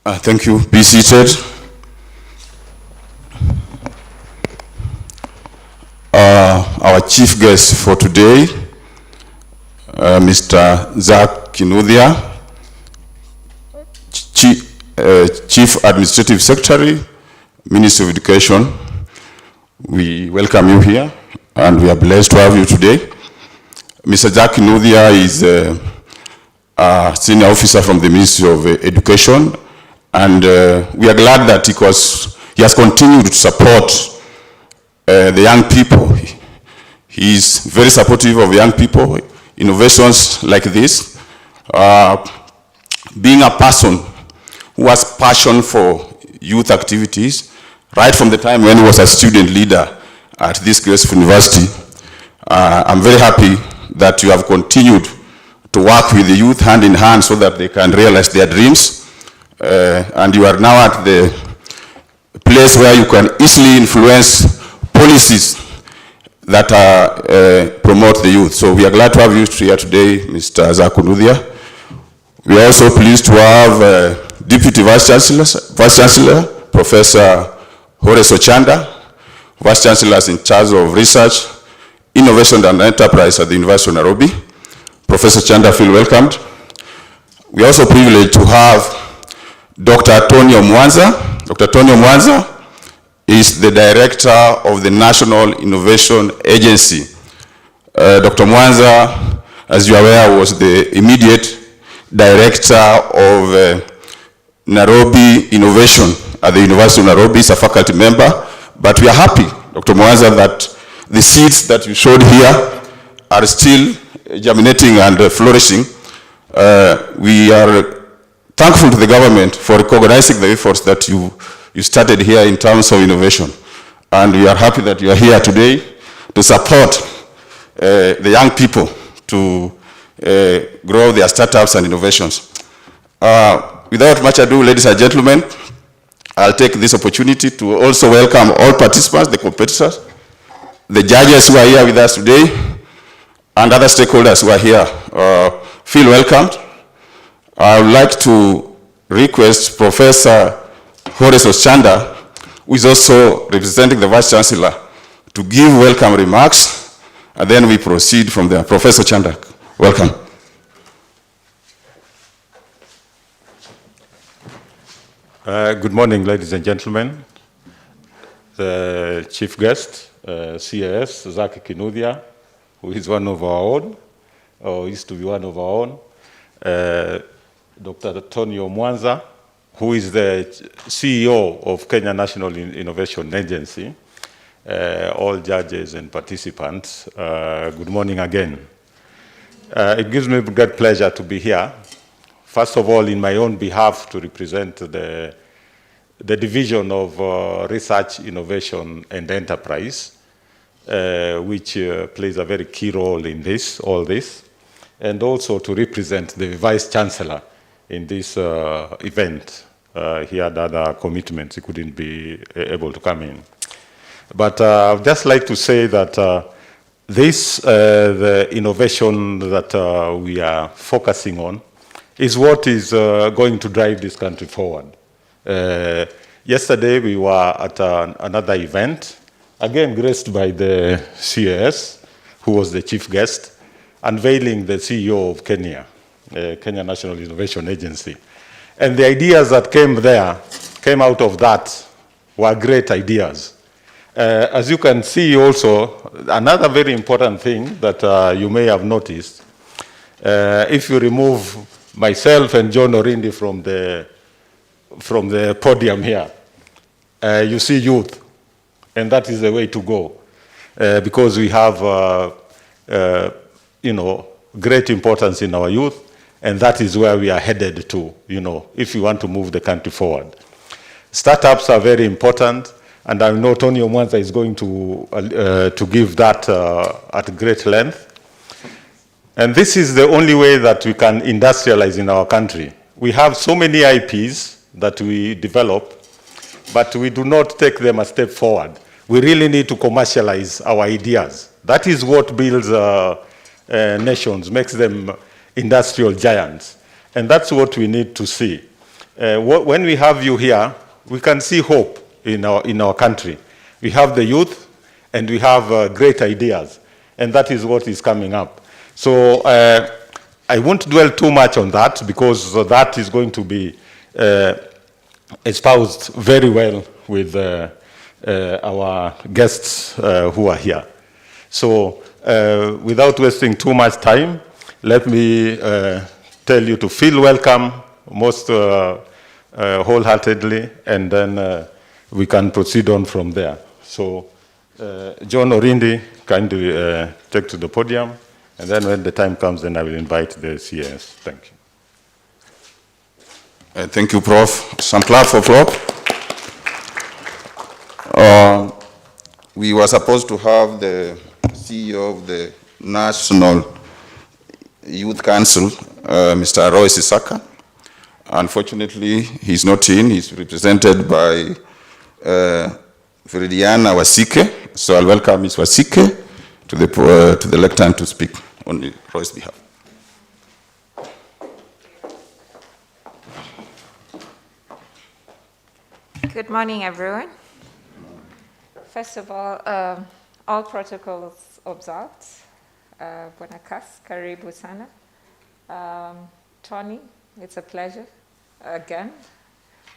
Thank you. Be seated. Our chief guest for today, Mr. Zach Kinuthia, Chief Administrative Secretary, Ministry of Education. We welcome you here, and we are blessed to have you today. Mr. Zach Kinuthia is a senior officer from the Ministry of Education, and we are glad that he has continued to support the young people. He is very supportive of young people, innovations like this. Being a person who has passion for youth activities, right from the time when he was a student leader at this graceful university, I'm very happy that you have continued to work with the youth hand in hand so that they can realize their dreams. And you are now at the place where you can easily influence policies that promote the youth. So we are glad to have you here today, Mr. Zach Kinuthia. We are also pleased to have Deputy Vice Chancellor, Professor Horace Ochanda, Vice Chancellor in charge of research, innovation and enterprise at the University of Nairobi. Professor Chanda, feel welcomed. We are also privileged to have Dr. Tonio Mwanza. Dr. Tonio Mwanza is the director of the National Innovation Agency. Dr. Mwanza, as you are aware, was the immediate director of Nairobi Innovation at the University of Nairobi. He's a faculty member, but we are happy, Dr. Mwanza, that the seeds that you showed here are still germinating and flourishing. We are thankful to the government for recognizing the efforts that you started here in terms of innovation. And we are happy that you are here today to support the young people to grow their startups and innovations. Without much ado, ladies and gentlemen, I'll take this opportunity to also welcome all participants, the competitors, the judges who are here with us today, and other stakeholders who are here. Feel welcomed. I would like to request Professor Horace Ochanda, who is also representing the Vice Chancellor, to give welcome remarks, and then we proceed from there. Professor Ochanda, welcome. Good morning, ladies and gentlemen. The chief guest, CAS, Zach Kinuthia, who is one of our own, or used to be one of our own. Dr. Tonio Mwanza, who is the CEO of Kenya National Innovation Agency, all judges and participants, good morning again. It gives me great pleasure to be here. First of all, in my own behalf, to represent the Division of Research, Innovation and Enterprise, which plays a very key role in all this, and also to represent the Vice Chancellor in this event. He had other commitments, he couldn't be able to come in. But I'd just like to say that the innovation that we are focusing on is what is going to drive this country forward. Yesterday we were at another event, again graced by the CAS, who was the chief guest, unveiling the CEO of Kenya, Kenya National Innovation Agency. And the ideas that came out of that were great ideas. As you can see also, another very important thing that you may have noticed, if you remove myself and John Orindi from the podium here, you see youth, and that is the way to go, because we have, great importance in our youth, and that is where we are headed to, if we want to move the country forward. Startups are very important, and I know Tonio Mwanza is going to give that at great length. And this is the only way that we can industrialize in our country. We have so many IPs that we develop, but we do not take them a step forward. We really need to commercialize our ideas. That is what builds nations, makes them industrial giants. And that's what we need to see. when we have you here, we can see hope in our country. We have the youth, and we have great ideas, and that is what is coming up. So I won't dwell too much on that, because that is going to be espoused very well with our guests who are here. So without wasting too much time, let me tell you to feel welcome most wholeheartedly, and then we can proceed on from there. So John Orindi, kindly take to the podium, and then when the time comes, then I will invite the CAS. Thank you. Thank you, Prof. Some clap for Prof. We were supposed to have the CEO of the National Youth Council, Mr. Roy Sisaka. Unfortunately, he's not in. He's represented by Veridiana Wasike. So I'll welcome Ms. Wasike to the lectern to speak on Roy's behalf. Good morning, everyone. First of all protocols observed. Buenas, karibu sana. Tony, it's a pleasure again.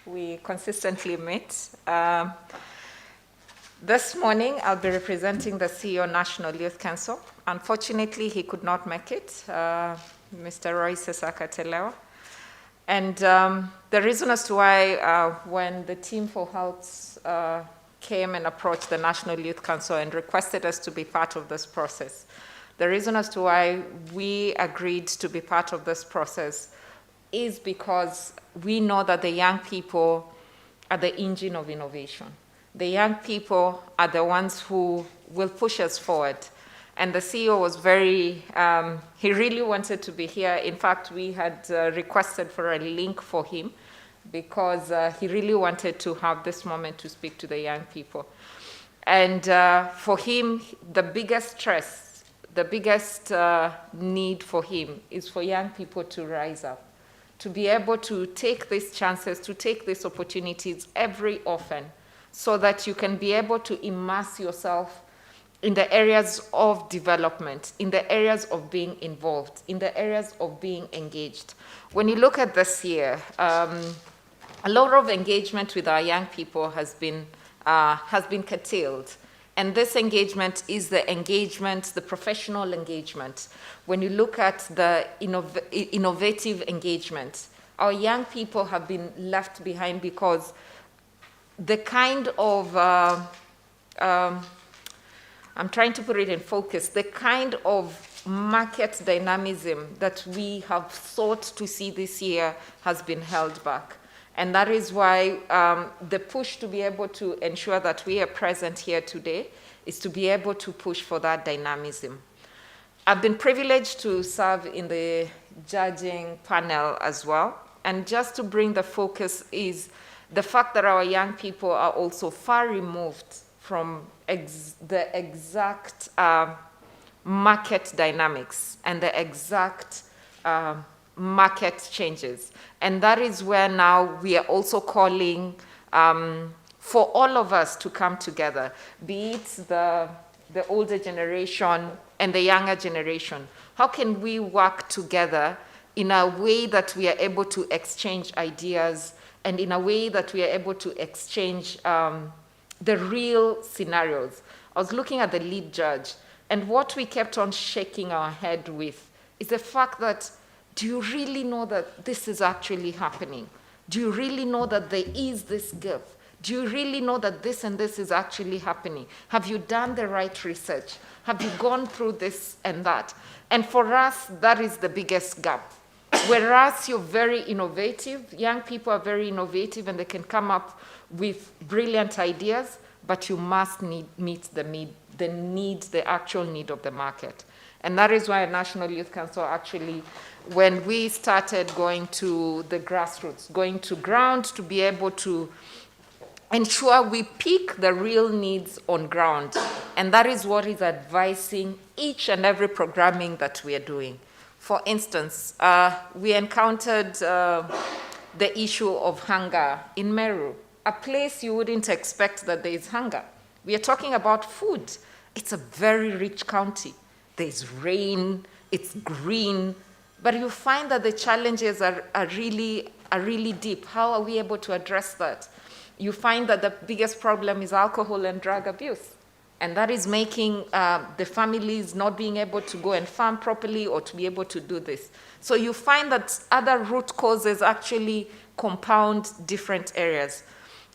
We consistently meet. This morning, I'll be representing the CEO National Youth Council. Unfortunately, he could not make it, Mr. Roy Sisaka Telewa. And the reason as to why when the team for HULT came and approached the National Youth Council and requested us to be part of this process, the reason as to why we agreed to be part of this process is because we know that the young people are the engine of innovation. The young people are the ones who will push us forward. And the CEO was very, he really wanted to be here. In fact, we had requested for a link for him because he really wanted to have this moment to speak to the young people. And for him, the biggest stress, the biggest need for him is for young people to rise up, to be able to take these chances, to take these opportunities every often, so that you can be able to immerse yourself in the areas of development, in the areas of being involved, in the areas of being engaged. When you look at this year, a lot of engagement with our young people has been curtailed. And this engagement is the engagement, the professional engagement. When you look at the innovative engagement, our young people have been left behind because the kind of, I'm trying to put it in focus, the kind of market dynamism that we have sought to see this year has been held back. And that is why the push to be able to ensure that we are present here today is to be able to push for that dynamism. I've been privileged to serve in the judging panel as well. And just to bring the focus is the fact that our young people are also far removed from the exact market dynamics and the exact market changes. And that is where now we are also calling for all of us to come together, be it the older generation and the younger generation. How can we work together in a way that we are able to exchange ideas and in a way that we are able to exchange the real scenarios? I was looking at the lead judge, and what we kept on shaking our head with is the fact that, do you really know that this is actually happening? Do you really know that there is this gap? Do you really know that this and this is actually happening? Have you done the right research? Have you gone through this and that? And for us, that is the biggest gap. Whereas you're very innovative, young people are very innovative and they can come up with brilliant ideas, but you must meet the actual need of the market. And that is why National Youth Council actually, when we started going to the grassroots, going to ground to be able to ensure we pick the real needs on ground. And that is what is advising each and every programming that we are doing. For instance, we encountered the issue of hunger in Meru, a place you wouldn't expect that there is hunger. We are talking about food. It's a very rich county. There's rain, it's green, but you find that the challenges are really deep. How are we able to address that? You find that the biggest problem is alcohol and drug abuse. And that is making the families not being able to go and farm properly or to be able to do this. So you find that other root causes actually compound different areas.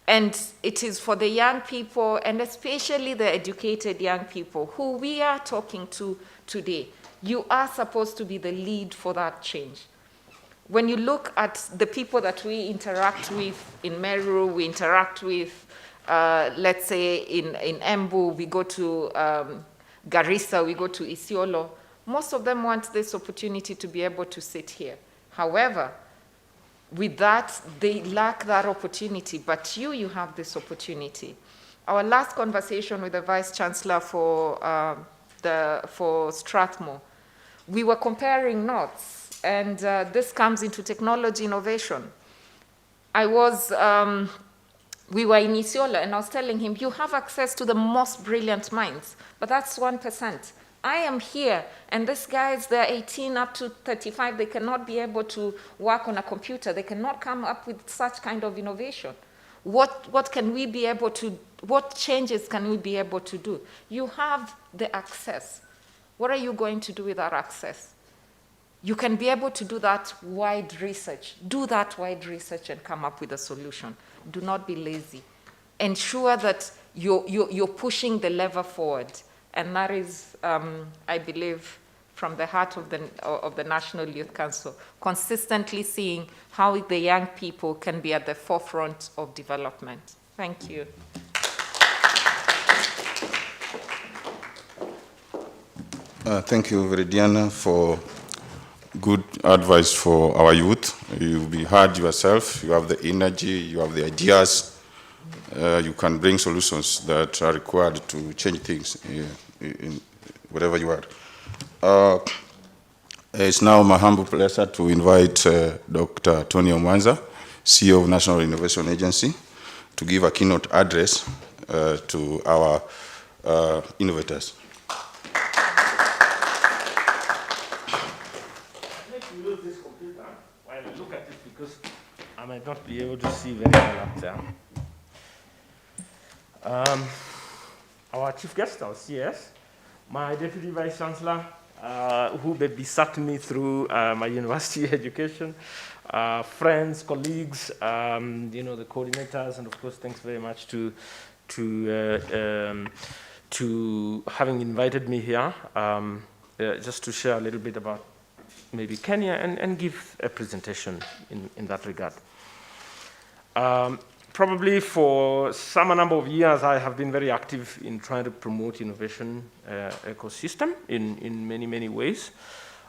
And it is for the young people, and especially the educated young people who we are talking to today. You are supposed to be the lead for that change. When you look at the people that we interact with in Meru, we interact with, let's say in Embu, we go to Garissa, we go to Isiolo, most of them want this opportunity to be able to sit here. However, with that, they lack that opportunity, but you have this opportunity. Our last conversation with the Vice Chancellor for Strathmore, we were comparing notes, and this comes into technology innovation. We were in Isiolo, and I was telling him, you have access to the most brilliant minds, but that's 1%. I am here, and these guys, they're 18 up to 35, they cannot be able to work on a computer. They cannot come up with such kind of innovation. What can we be able to, what changes can we be able to do? You have the access. What are you going to do with that access? You can be able to do that wide research. Do that wide research and come up with a solution. Do not be lazy. Ensure that you're pushing the lever forward. And that is, I believe, from the heart of the National Youth Council, consistently seeing how the young people can be at the forefront of development. Thank you. Thank you, Veridiana, for good advice for our youth. You'll be hard yourself. You have the energy, you have the ideas. You can bring solutions that are required to change things in whatever you are. It's now my humble pleasure to invite Dr. Tony Omwanza, CEO of National Innovation Agency, to give a keynote address to our innovators. I might not be able to see very well up there. Our chief guest, our CS, my deputy vice chancellor, who besat me through my university education, friends, colleagues, the coordinators, and of course, thanks very much to having invited me here, just to share a little bit about maybe Kenya and give a presentation in that regard. Probably for some number of years, I have been very active in trying to promote innovation ecosystem in many, many ways.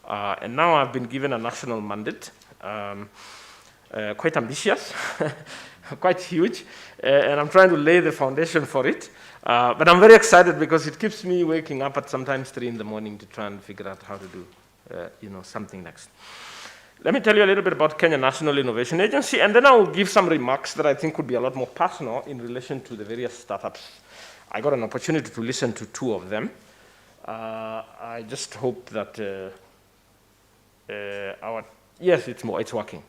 And now I've been given a national mandate, quite ambitious, quite huge, and I'm trying to lay the foundation for it. But I'm very excited because it keeps me waking up at sometimes 3 in the morning to try and figure out how to do something next. Let me tell you a little bit about Kenya National Innovation Agency, and then I will give some remarks that I think would be a lot more personal in relation to the various startups. I got an opportunity to listen to 2 of them. I just hope that yes, it's working.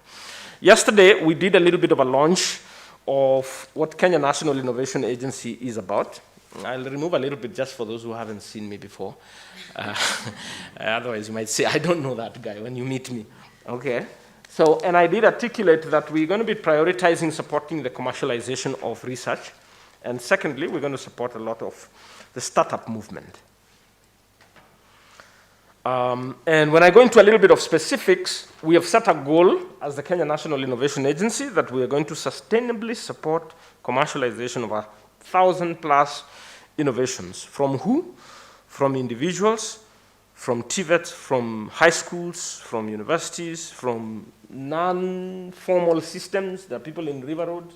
Yesterday, we did a little bit of a launch of what Kenya National Innovation Agency is about. I'll remove a little bit just for those who haven't seen me before. Otherwise, you might say, I don't know that guy when you meet me. Okay. So, and I did articulate that we're going to be prioritizing supporting the commercialization of research. And secondly, we're going to support a lot of the startup movement. And when I go into a little bit of specifics, we have set a goal as the Kenya National Innovation Agency that we are going to sustainably support commercialization of 1,000+ innovations. From who? From individuals, from TVETs, from high schools, from universities, from non-formal systems. There are people in River Road.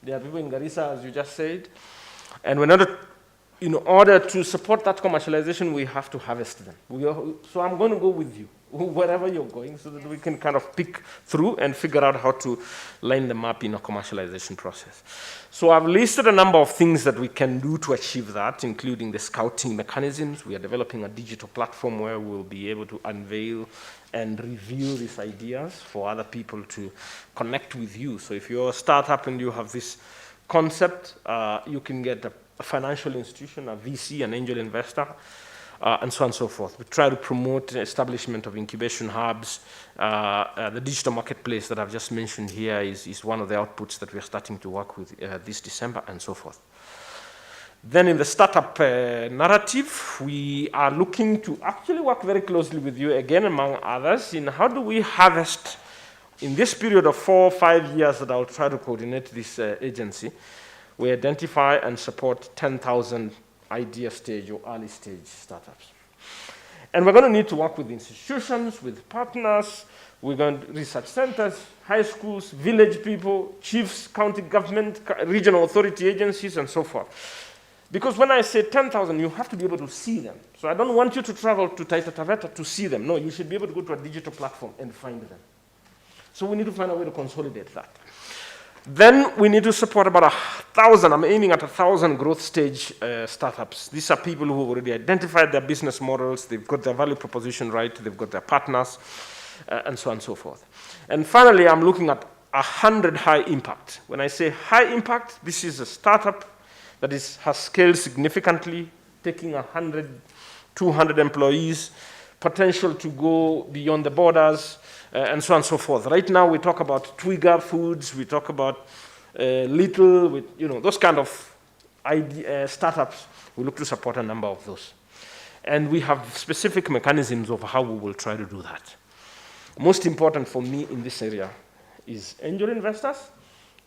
There are people in Garissa, as you just said. And in order to support that commercialization, we have to harvest them. So I'm going to go with you wherever you're going, so that we can kind of pick through and figure out how to line them up in a commercialization process. So I've listed a number of things that we can do to achieve that, including the scouting mechanisms. We are developing a digital platform where we'll be able to unveil and review these ideas for other people to connect with you. So if you're a startup and you have this concept, you can get a financial institution, a VC, an angel investor, and so on and so forth. We try to promote the establishment of incubation hubs. The digital marketplace that I've just mentioned here is one of the outputs that we're starting to work with this December, and so forth. Then in the startup narrative, we are looking to actually work very closely with you, again, among others, in how do we harvest, in this period of 4 or 5 years that I'll try to coordinate this agency, we identify and support 10,000 idea stage or early stage startups. And we're going to need to work with institutions, with partners, we're going to research centers, high schools, village people, chiefs, county government, regional authority agencies, and so forth. Because when I say 10,000, you have to be able to see them. So I don't want you to travel to Taita Taveta to see them. No, you should be able to go to a digital platform and find them. So we need to find a way to consolidate that. Then we need to support about 1,000, I'm aiming at 1,000 growth stage startups. These are people who have already identified their business models, they've got their value proposition right, they've got their partners, and so on and so forth. And finally, I'm looking at 100 high impact. When I say high impact, this is a startup that has scaled significantly, taking 100, 200 employees, potential to go beyond the borders, and so on and so forth. Right now, we talk about Twiga Foods, we talk about Little, those kind of startups. We look to support a number of those. And we have specific mechanisms of how we will try to do that. Most important for me in this area is angel investors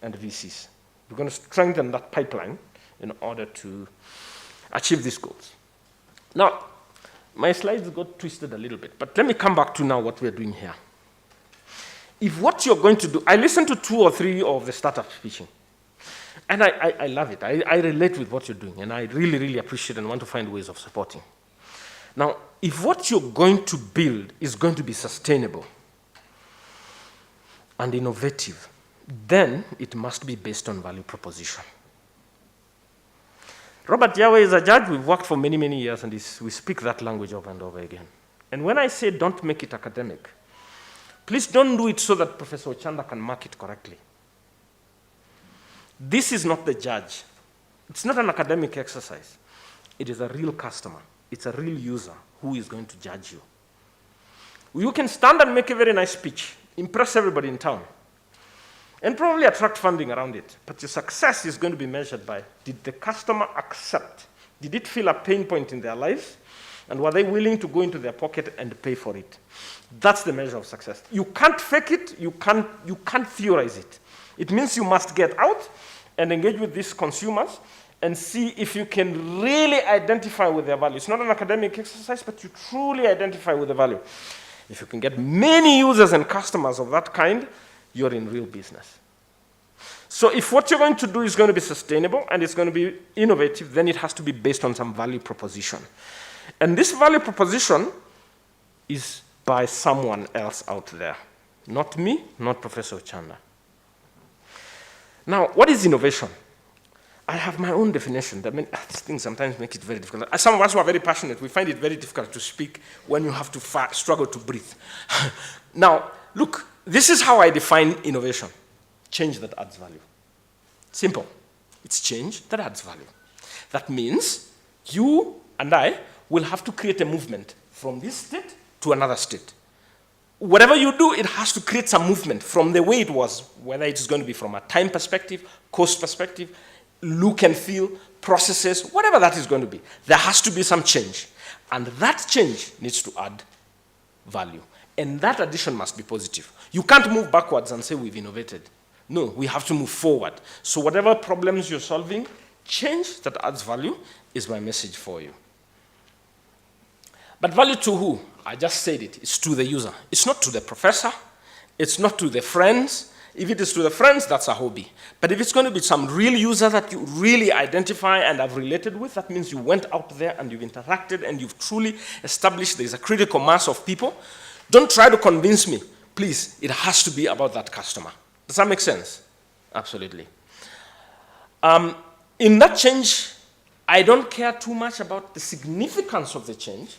and VCs. We're going to strengthen that pipeline in order to achieve these goals. Now, my slides got twisted a little bit, but let me come back to now what we're doing here. If what you're going to do, I listened to 2 or 3 of the startups speaking, and I love it. I relate with what you're doing, and I really, really appreciate and want to find ways of supporting. Now, if what you're going to build is going to be sustainable and innovative, then it must be based on value proposition. Robert Yare is a judge. We've worked for many, many years, and we speak that language over and over again. And when I say don't make it academic, please don't do it so that Professor Ochanda can mark it correctly. This is not the judge. It's not an academic exercise. It is a real customer. It's a real user who is going to judge you. You can stand and make a very nice speech, impress everybody in town, and probably attract funding around it. But your success is going to be measured by, did the customer accept? Did it feel a pain point in their lives? And were they willing to go into their pocket and pay for it? That's the measure of success. You can't fake it, you can't theorize it. It means you must get out and engage with these consumers and see if you can really identify with their value. It's not an academic exercise, but you truly identify with the value. If you can get many users and customers of that kind, you're in real business. So if what you're going to do is going to be sustainable and it's going to be innovative, then it has to be based on some value proposition. And this value proposition is by someone else out there. Not me, not Professor Ochanda. Now, what is innovation? I have my own definition. These things sometimes make it very difficult. Some of us who are very passionate, we find it very difficult to speak when you have to struggle to breathe. Now, look, this is how I define innovation. Change that adds value. Simple. It's change that adds value. That means you and I will have to create a movement from this state to another state. Whatever you do, it has to create some movement from the way it was, whether it's going to be from a time perspective, cost perspective, look and feel, processes, whatever that is going to be. There has to be some change. And that change needs to add value. And that addition must be positive. You can't move backwards and say we've innovated. No, we have to move forward. So whatever problems you're solving, change that adds value is my message for you. But value to who? I just said it. It's to the user. It's not to the professor. It's not to the friends. If it is to the friends, that's a hobby. But if it's going to be some real user that you really identify and have related with, that means you went out there and you've interacted and you've truly established there's a critical mass of people. Don't try to convince me. Please, it has to be about that customer. Does that make sense? Absolutely. In that change, I don't care too much about the significance of the change,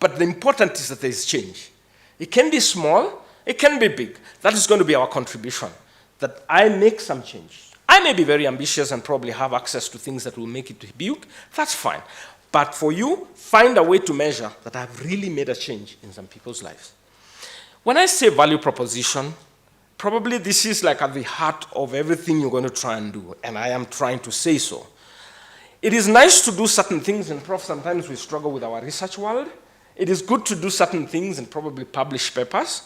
but the important is that there is change. It can be small, it can be big. That is going to be our contribution, that I make some change. I may be very ambitious and probably have access to things that will make it big. That's fine. But for you, find a way to measure that I've really made a change in some people's lives. When I say value proposition, probably this is like at the heart of everything you're going to try and do, and I am trying to say so. It is nice to do certain things, and sometimes we struggle with our research world. It is good to do certain things and probably publish papers,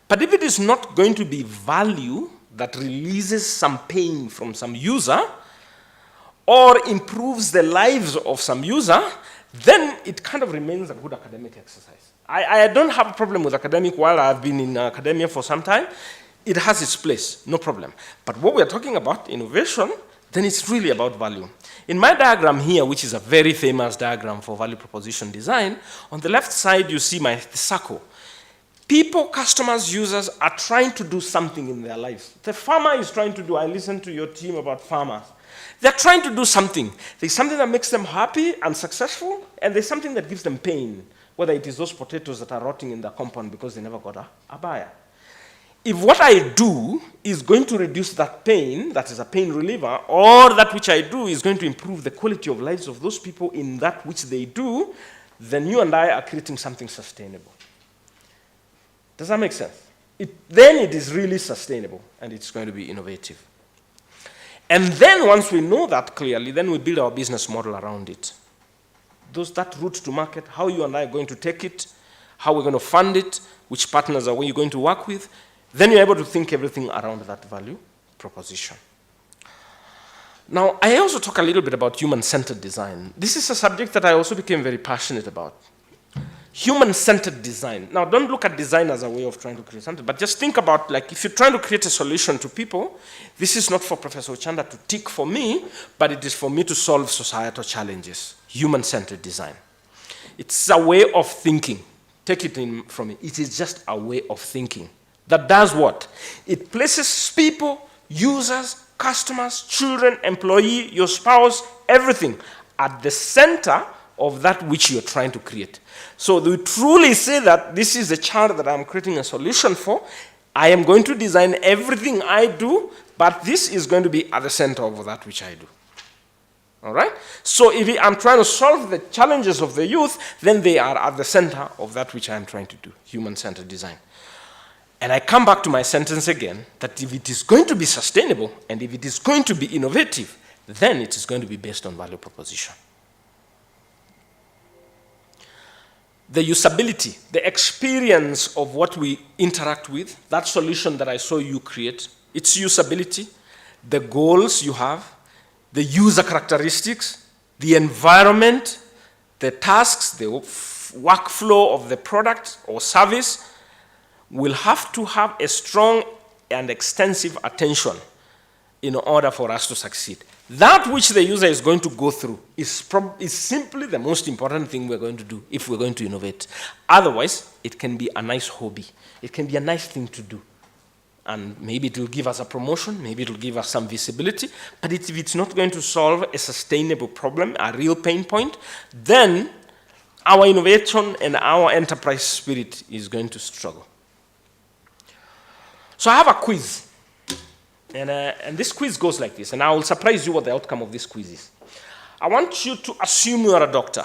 but if it is not going to be value that releases some pain from some user or improves the lives of some user, then it kind of remains a good academic exercise. I don't have a problem with academic while I've been in academia for some time. It has its place, no problem. But what we're talking about, innovation, then it's really about value. In my diagram here, which is a very famous diagram for value proposition design, on the left side you see the circle. People, customers, users are trying to do something in their lives. The farmer is trying to do, I listened to your team about farmers. They're trying to do something. There's something that makes them happy and successful, and there's something that gives them pain, whether it is those potatoes that are rotting in the compound because they never got a buyer. If what I do is going to reduce that pain, that is a pain reliever, or that which I do is going to improve the quality of lives of those people in that which they do, then you and I are creating something sustainable. Does that make sense? Then it is really sustainable, and it's going to be innovative. And then once we know that clearly, then we build our business model around it. That route to market, how you and I are going to take it, how we're going to fund it, which partners are we going to work with, then you're able to think everything around that value proposition. Now, I also talk a little bit about human-centered design. This is a subject that I also became very passionate about. Human-centered design. Now, don't look at design as a way of trying to create something, but just think about, like, if you're trying to create a solution to people, this is not for Professor Ochanda to tick for me, but it is for me to solve societal challenges. Human-centered design. It's a way of thinking. Take it in from me. It is just a way of thinking. That does what? It places people, users, customers, children, employee, your spouse, everything at the center of that which you're trying to create. So we truly say that this is the child that I'm creating a solution for. I am going to design everything I do, but this is going to be at the center of that which I do. All right? So if I'm trying to solve the challenges of the youth, then they are at the center of that which I'm trying to do, human-centered design. And I come back to my sentence again, that if it is going to be sustainable and if it is going to be innovative, then it is going to be based on value proposition. The usability, the experience of what we interact with, that solution that I saw you create, its usability, the goals you have, the user characteristics, the environment, the tasks, the workflow of the product or service, will have to have a strong and extensive attention in order for us to succeed. That which the user is going to go through is simply the most important thing we're going to do if we're going to innovate. Otherwise, it can be a nice hobby. It can be a nice thing to do. And maybe it will give us a promotion, maybe it will give us some visibility, but if it's not going to solve a sustainable problem, a real pain point, then our innovation and our enterprise spirit is going to struggle. So I have a quiz, and this quiz goes like this, and I will surprise you what the outcome of this quiz is. I want you to assume you are a doctor,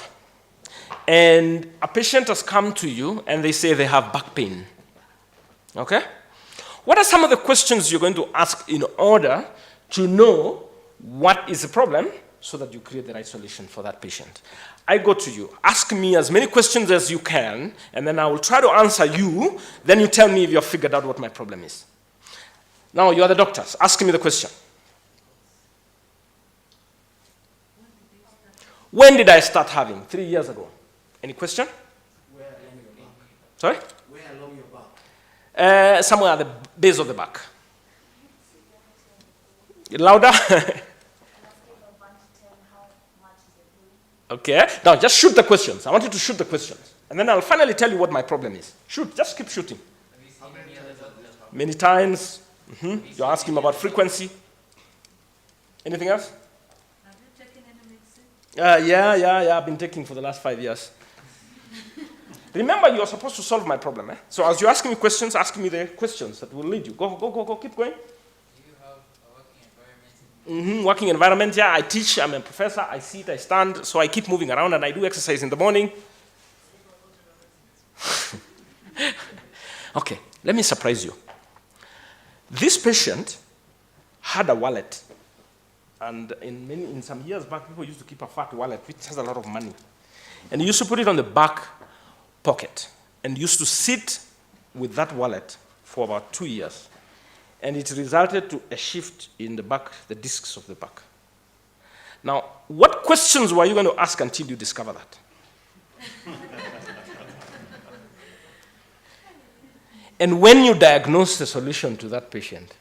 and a patient has come to you, and they say they have back pain, okay? What are some of the questions you're going to ask in order to know what is the problem so that you create the right solution for that patient? I go to you, ask me as many questions as you can, and then I will try to answer you, then you tell me if you've figured out what my problem is. Now, you are the doctors. Ask me the question. When did I start having? 3 years ago. Any question? Where along your back? Sorry? Where along your back? Somewhere at the base of the back. Louder? Okay. Now, just shoot the questions. I want you to shoot the questions. And then I'll finally tell you what my problem is. Shoot, just keep shooting. Many times. You're asking about frequency. Anything else? Have you taken any medicine? Yeah, I've been taking for the last 5 years. Remember, you're supposed to solve my problem. So as you're asking me questions, asking me the questions that will lead you. Go, keep going. Do you have a working environment? Working environment, yeah, I teach, I'm a professor, I sit, I stand, so I keep moving around and I do exercise in the morning. Okay, let me surprise you. This patient had a wallet. And in some years back, people used to keep a fat wallet, which has a lot of money. And he used to put it on the back pocket and used to sit with that wallet for about 2 years. And it resulted to a shift in the back, the discs of the back. Now, what questions were you going to ask until you discover that? And when you diagnose the solution to that patient,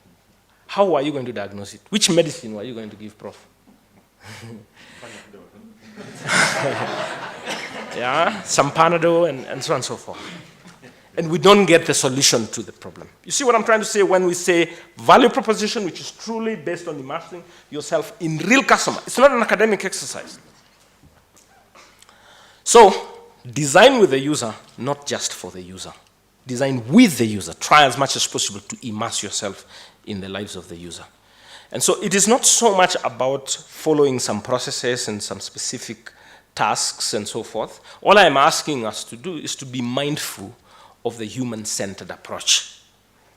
how are you going to diagnose it? Which medicine were you going to give, Prof? Yeah, some Panadol and so on and so forth. And we don't get the solution to the problem. You see what I'm trying to say when we say value proposition, which is truly based on immersing yourself in real customer. It's not an academic exercise. So, design with the user, not just for the user. Design with the user. Try as much as possible to immerse yourself in the lives of the user. And so it is not so much about following some processes and some specific tasks and so forth. All I'm asking us to do is to be mindful of the human-centered approach.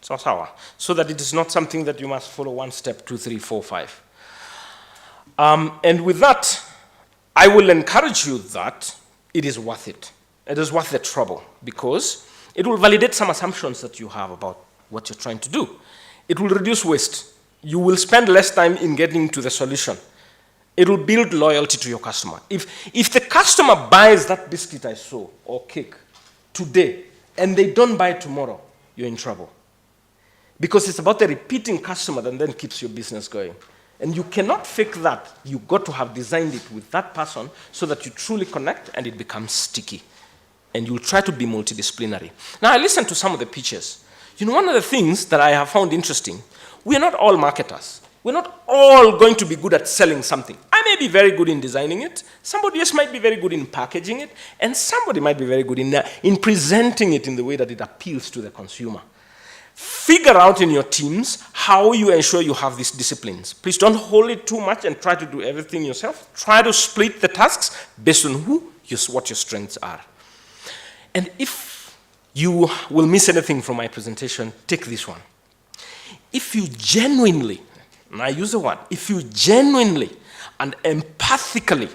So that it is not something that you must follow 1 step, 2, 3, 4, 5. And with that, I will encourage you that it is worth it. It is worth the trouble because it will validate some assumptions that you have about what you're trying to do. It will reduce waste. You will spend less time in getting to the solution. It will build loyalty to your customer. If the customer buys that biscuit I saw or cake today and they don't buy it tomorrow, you're in trouble. Because it's about the repeating customer that then keeps your business going. And you cannot fake that. You've got to have designed it with that person so that you truly connect and it becomes sticky. And you'll try to be multidisciplinary. Now, I listened to some of the pitches. You know, one of the things that I have found interesting, we are not all marketers. We're not all going to be good at selling something. I may be very good in designing it. Somebody else might be very good in packaging it. And somebody might be very good in presenting it in the way that it appeals to the consumer. Figure out in your teams how you ensure you have these disciplines. Please don't hold it too much and try to do everything yourself. Try to split the tasks based on what your strengths are. And if you will miss anything from my presentation, take this one. If you genuinely, and I use the word, if you genuinely and empathically,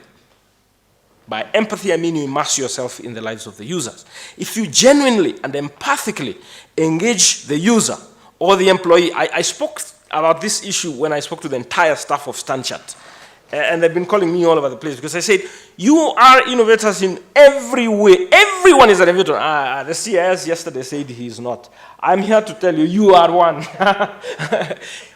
by empathy I mean you immerse yourself in the lives of the users. If you genuinely and empathically engage the user or the employee, I spoke about this issue when I spoke to the entire staff of StanChat. And they've been calling me all over the place because I said, you are innovators in every way. Everyone is an innovator. The CIS yesterday said he is not. I'm here to tell you, you are one.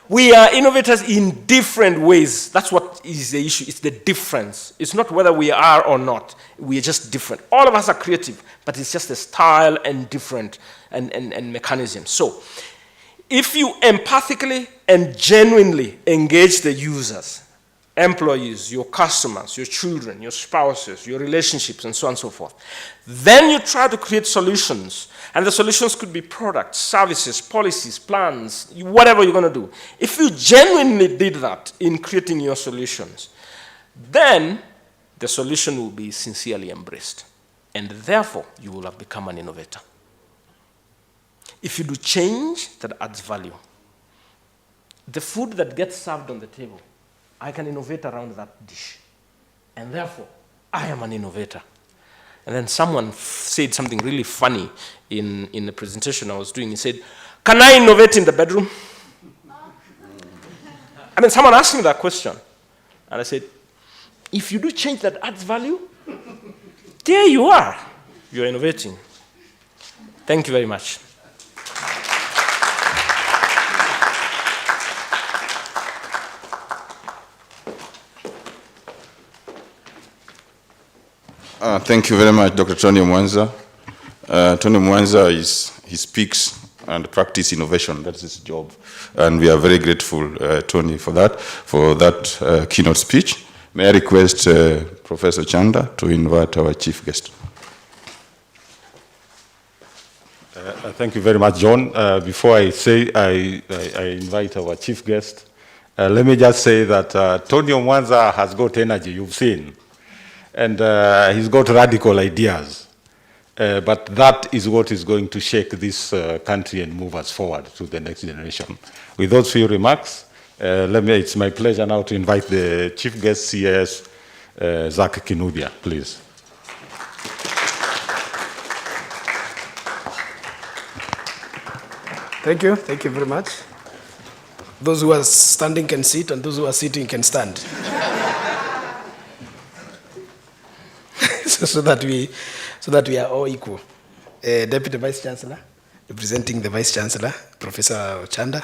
We are innovators in different ways. That's what is the issue. It's the difference. It's not whether we are or not. We are just different. All of us are creative, but it's just a style and different and mechanism. So, if you empathically and genuinely engage the users, employees, your customers, your children, your spouses, your relationships, and so on and so forth. Then you try to create solutions. And the solutions could be products, services, policies, plans, whatever you're going to do. If you genuinely did that in creating your solutions, then the solution will be sincerely embraced. And therefore, you will have become an innovator. If you do change that adds value, the food that gets served on the table, I can innovate around that dish. And therefore, I am an innovator. And then someone said something really funny in the presentation I was doing. He said, can I innovate in the bedroom? I mean, someone asked me that question. And I said, if you do change that adds value, there you are. You're innovating. Thank you very much. Thank you very much, Dr. Tony Mwanza. Tony Mwanza he speaks and practice innovation. That's his job. And we are very grateful, Tony, for that keynote speech. May I request Professor Chanda to invite our chief guest. Thank you very much, John. Before I say I invite our chief guest, let me just say that Tony Mwanza has got energy, you've seen. And he's got radical ideas. But that is what is going to shake this country and move us forward to the next generation. With those few remarks, it's my pleasure now to invite the chief guest, CIS, Zach Kinuthia, please. Thank you very much. Those who are standing can sit, and those who are sitting can stand. so that we are all equal. Deputy Vice Chancellor, representing the Vice Chancellor, Professor Chanda,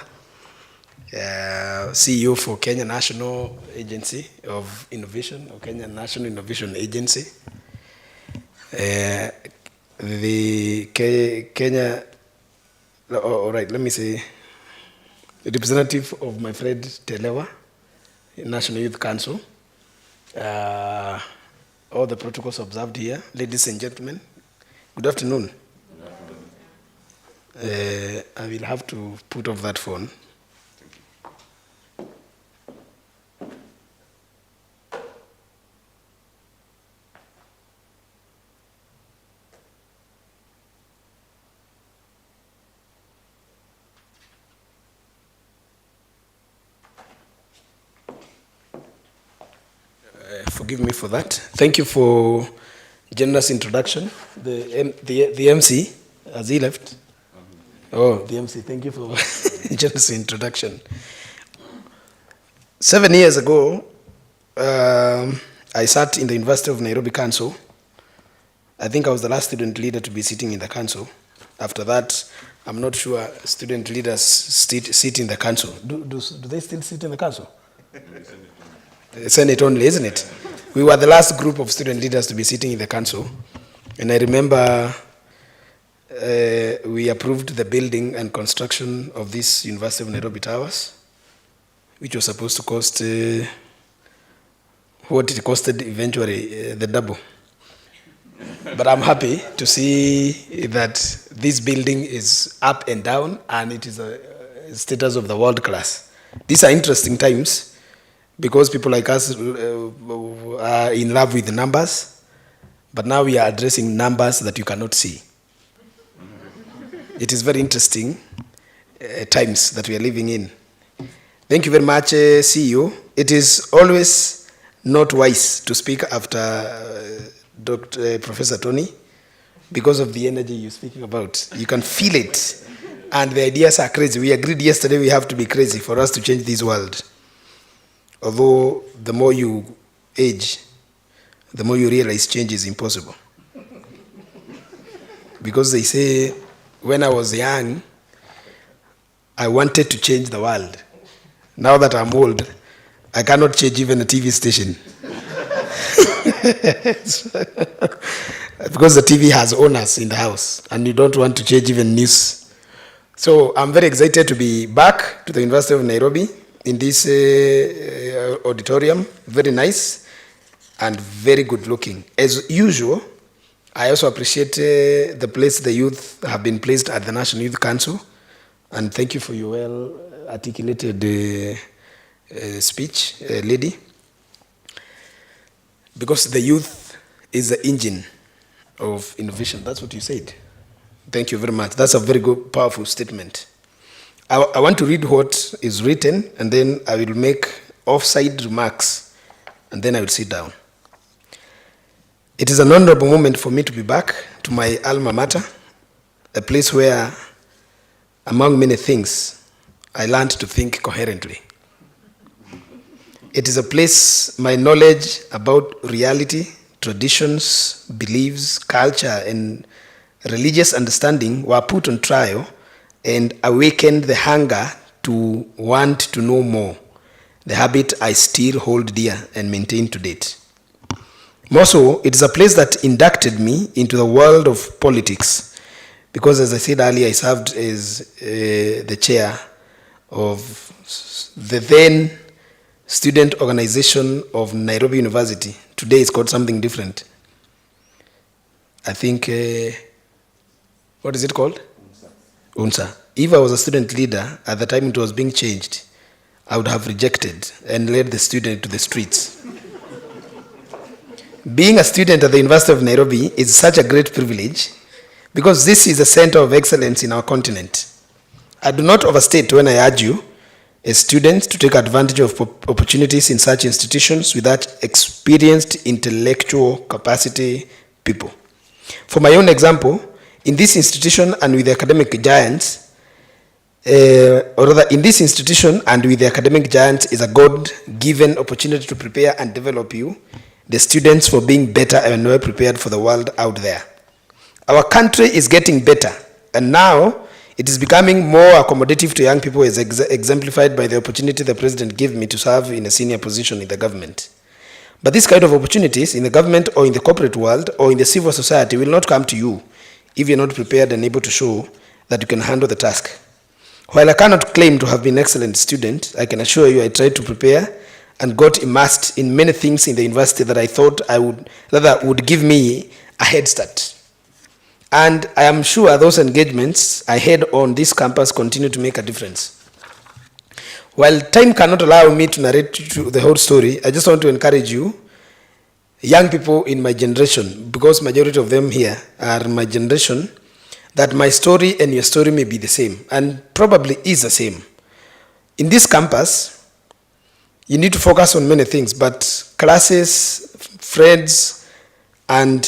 CEO for Kenya National Agency of Innovation, or Kenya National Innovation Agency, the Kenya, all right, let me say, the representative of my friend Telewa, National Youth Council, all the protocols observed here, ladies and gentlemen, good afternoon. I will have to put off that phone. Forgive me for that. Thank you for generous introduction. The MC, has he left? Oh, the MC, thank you for generous introduction. 7 years ago, I sat in the University of Nairobi Council. I think I was the last student leader to be sitting in the council. After that, I'm not sure student leaders sit in the council. Do they still sit in the council? Senate only, isn't it? We were the last group of student leaders to be sitting in the council. And I remember we approved the building and construction of this University of Nairobi Towers, which was supposed to cost what it costed eventually, the double. But I'm happy to see that this building is up and down, and it is a status of the world class. These are interesting times, because people like us are in love with numbers, but now we are addressing numbers that you cannot see. It is very interesting times that we are living in. Thank you very much, CEO. It is always not wise to speak after Professor Tony, because of the energy you're speaking about. You can feel it, and the ideas are crazy. We agreed yesterday we have to be crazy for us to change this world. Although the more you age, the more you realize change is impossible. Because they say, when I was young, I wanted to change the world. Now that I'm old, I cannot change even a TV station. Because the TV has owners in the house, and you don't want to change even news. So I'm very excited to be back to the University of Nairobi in this auditorium. Very nice and very good looking. As usual, I also appreciate the place the youth have been placed at the National Youth Council, and thank you for your well articulated speech, lady. Because the youth is the engine of innovation. That's what you said. Thank you very much. That's a very good, powerful statement. I want to read what is written, and then I will make offside remarks, and then I will sit down. It is an honorable moment for me to be back to my alma mater, a place where, among many things, I learned to think coherently. It is a place my knowledge about reality, traditions, beliefs, culture, and religious understanding were put on trial and awakened the hunger to want to know more, the habit I still hold dear and maintain to date. More so, it is a place that inducted me into the world of politics because as I said earlier, I served as the chair of the then student organization of Nairobi University. Today it's called something different. I think, what is it called? UNSA. If I was a student leader, at the time it was being changed, I would have rejected and led the student to the streets. Being a student at the University of Nairobi is such a great privilege because this is a center of excellence in our continent. I do not overstate when I urge you as students to take advantage of opportunities in such institutions with that experienced intellectual capacity people. For my own example, in this institution and with the academic giants, or rather in this institution and with the academic giants is a God-given opportunity to prepare and develop you, the students, for being better and well prepared for the world out there. Our country is getting better, and now it is becoming more accommodative to young people, as exemplified by the opportunity the president gave me to serve in a senior position in the government. But this kind of opportunities in the government or in the corporate world or in the civil society will not come to you if you're not prepared and able to show that you can handle the task. While I cannot claim to have been an excellent student, I can assure you I tried to prepare and got immersed in many things in the university that I thought would give me a head start. And I am sure those engagements I had on this campus continue to make a difference. While time cannot allow me to narrate the whole story, I just want to encourage you, young people in my generation, because majority of them here are my generation, that my story and your story may be the same, and probably is the same. In this campus, you need to focus on many things, but classes, friends, and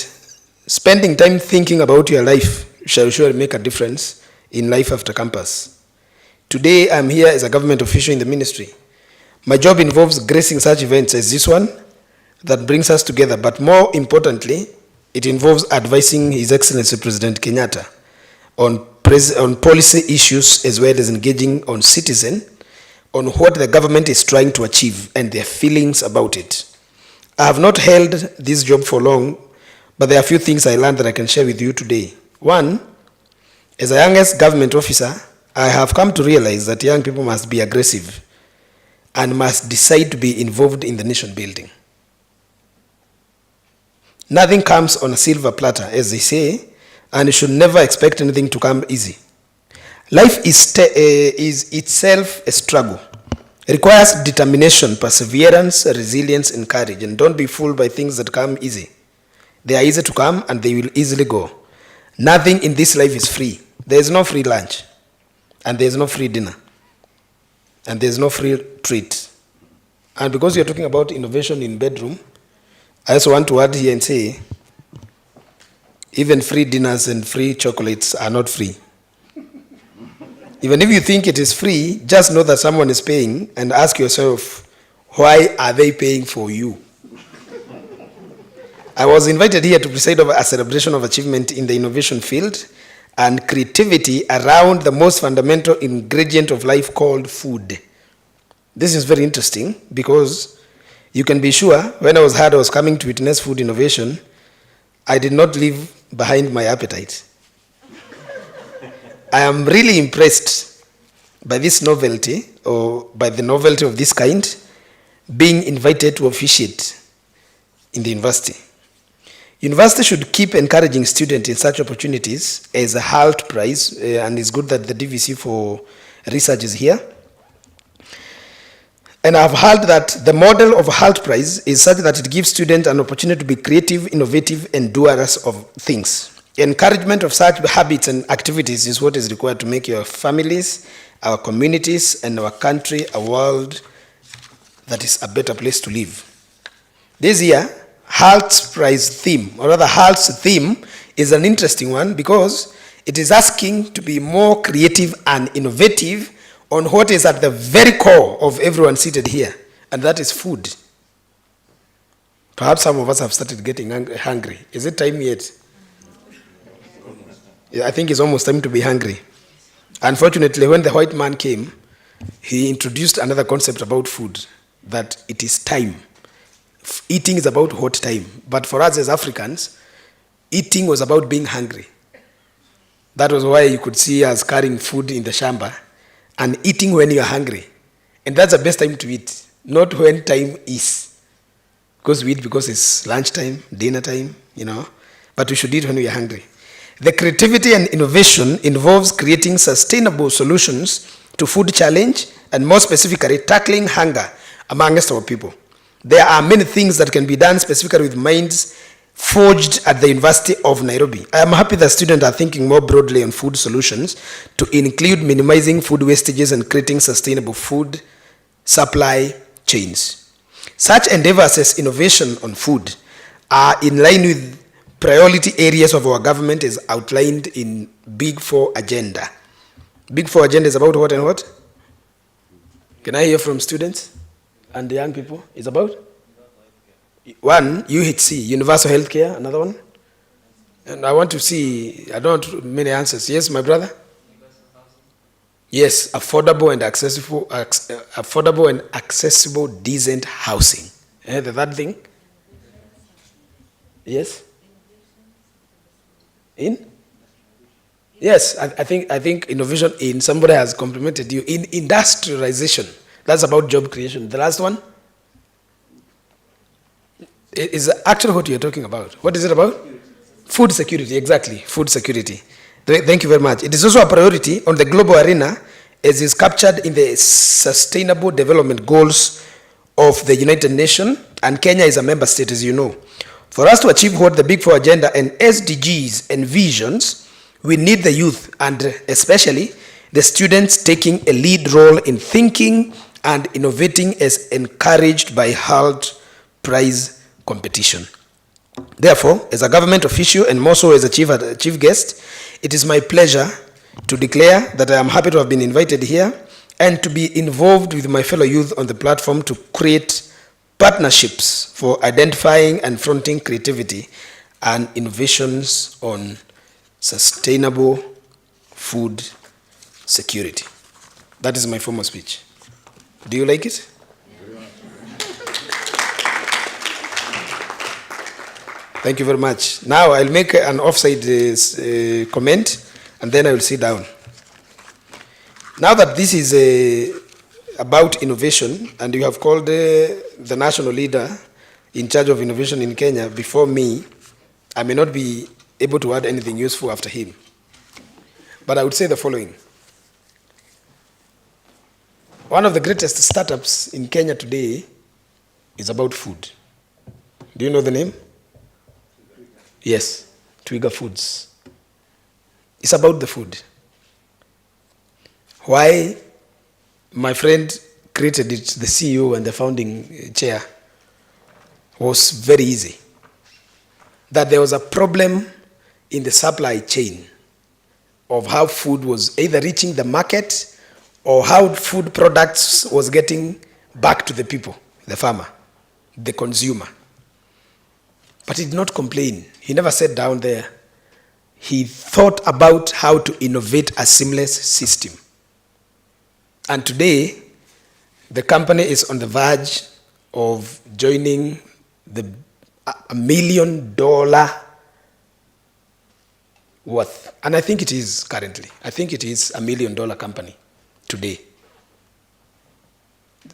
spending time thinking about your life shall surely make a difference in life after campus. Today, I'm here as a government official in the ministry. My job involves gracing such events as this one that brings us together, but more importantly, it involves advising His Excellency President Kenyatta on policy issues as well as engaging on citizen on what the government is trying to achieve and their feelings about it. I have not held this job for long, but there are a few things I learned that I can share with you today. One, as a youngest government officer, I have come to realize that young people must be aggressive and must decide to be involved in the nation building. Nothing comes on a silver platter, as they say, and you should never expect anything to come easy. Life is itself a struggle. It requires determination, perseverance, resilience, and courage. And don't be fooled by things that come easy. They are easy to come and they will easily go. Nothing in this life is free. There is no free lunch. And there is no free dinner. And there is no free treat. And because you're talking about innovation in bedroom, I also want to add here and say, even free dinners and free chocolates are not free. Even if you think it is free, just know that someone is paying and ask yourself, why are they paying for you? I was invited here to preside over a celebration of achievement in the innovation field and creativity around the most fundamental ingredient of life called food. This is very interesting because you can be sure when I was coming to witness food innovation, I did not leave behind my appetite. I am really impressed by this novelty, or by the novelty of this kind, being invited to officiate in the university. University should keep encouraging students in such opportunities as a HULT prize, and it's good that the DVC for research is here. And I've heard that the model of a HULT prize is such that it gives students an opportunity to be creative, innovative, and doers of things. Encouragement of such habits and activities is what is required to make your families, our communities, and our country a world that is a better place to live. This year, HULT's prize theme, or rather HULT's theme, is an interesting one because it is asking to be more creative and innovative on what is at the very core of everyone seated here, and that is food. Perhaps some of us have started getting hungry. Is it time yet? I think it's almost time to be hungry. Unfortunately, when the white man came, he introduced another concept about food, that it is time. Eating is about what time. But for us as Africans, eating was about being hungry. That was why you could see us carrying food in the shamba and eating when you are hungry. And that's the best time to eat, not when time is. Because we eat because it's lunchtime, dinner time, but we should eat when we are hungry. The creativity and innovation involves creating sustainable solutions to food challenge and more specifically tackling hunger amongst our people. There are many things that can be done specifically with minds forged at the University of Nairobi. I am happy that students are thinking more broadly on food solutions to include minimizing food wastages and creating sustainable food supply chains. Such endeavors as innovation on food are in line with priority areas of our government as outlined in Big Four agenda. Big Four agenda is about what and what? Can I hear from students and the young people? It's about? One, UHC, universal healthcare. Another one? And I want to see, I don't want many answers. Yes, my brother? Yes, affordable and accessible decent housing. The third thing? Yes? In? Yes, I think innovation in, somebody has complimented you, in industrialization. That's about job creation. The last one? Is actually what you're talking about. What is it about? Food security, exactly. Food security. Thank you very much. It is also a priority on the global arena as is captured in the Sustainable Development Goals of the United Nations, and Kenya is a member state, as you know. For us to achieve what the Big Four agenda and SDGs envisions, we need the youth and especially the students taking a lead role in thinking and innovating as encouraged by HULT prize competition. Therefore, as a government official and more so as a chief guest, it is my pleasure to declare that I am happy to have been invited here and to be involved with my fellow youth on the platform to create partnerships for identifying and fronting creativity and innovations on sustainable food security. That is my formal speech. Do you like it? Thank you very much. Now I'll make an offside comment and then I will sit down. Now that this is about innovation and you have called the national leader in charge of innovation in Kenya before me, I may not be able to add anything useful after him. But I would say the following. One of the greatest startups in Kenya today is about food. Do you know the name? Yes, Twiga Foods. It's about the food. Why my friend created it, the CEO and the founding chair, was very easy. That there was a problem in the supply chain of how food was either reaching the market or how food products was getting back to the people, the farmer, the consumer. But he did not complain. He never sat down there. He thought about how to innovate a seamless system. And today, the company is on the verge of joining the $1 million worth. And I think it is currently. I think it is $1 million company today.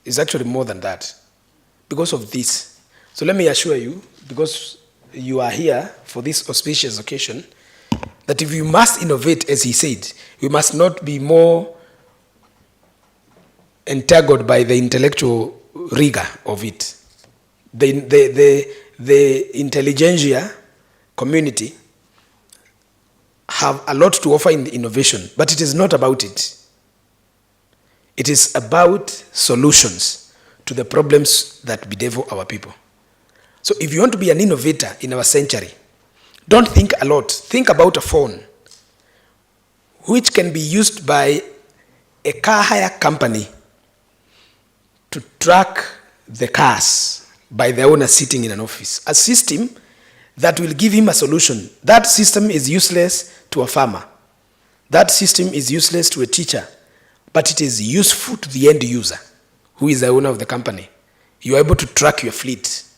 It's actually more than that because of this. So let me assure you, because you are here for this auspicious occasion, that if you must innovate, as he said, we must not be more entangled by the intellectual rigor of it. The intelligentsia community have a lot to offer in the innovation, but it is not about it. It is about solutions to the problems that bedevil our people. So if you want to be an innovator in our century, don't think a lot. Think about a phone, which can be used by a car hire company to track the cars by the owner sitting in an office. A system that will give him a solution. That system is useless to a farmer. That system is useless to a teacher, but it is useful to the end user, who is the owner of the company. You are able to track your fleet.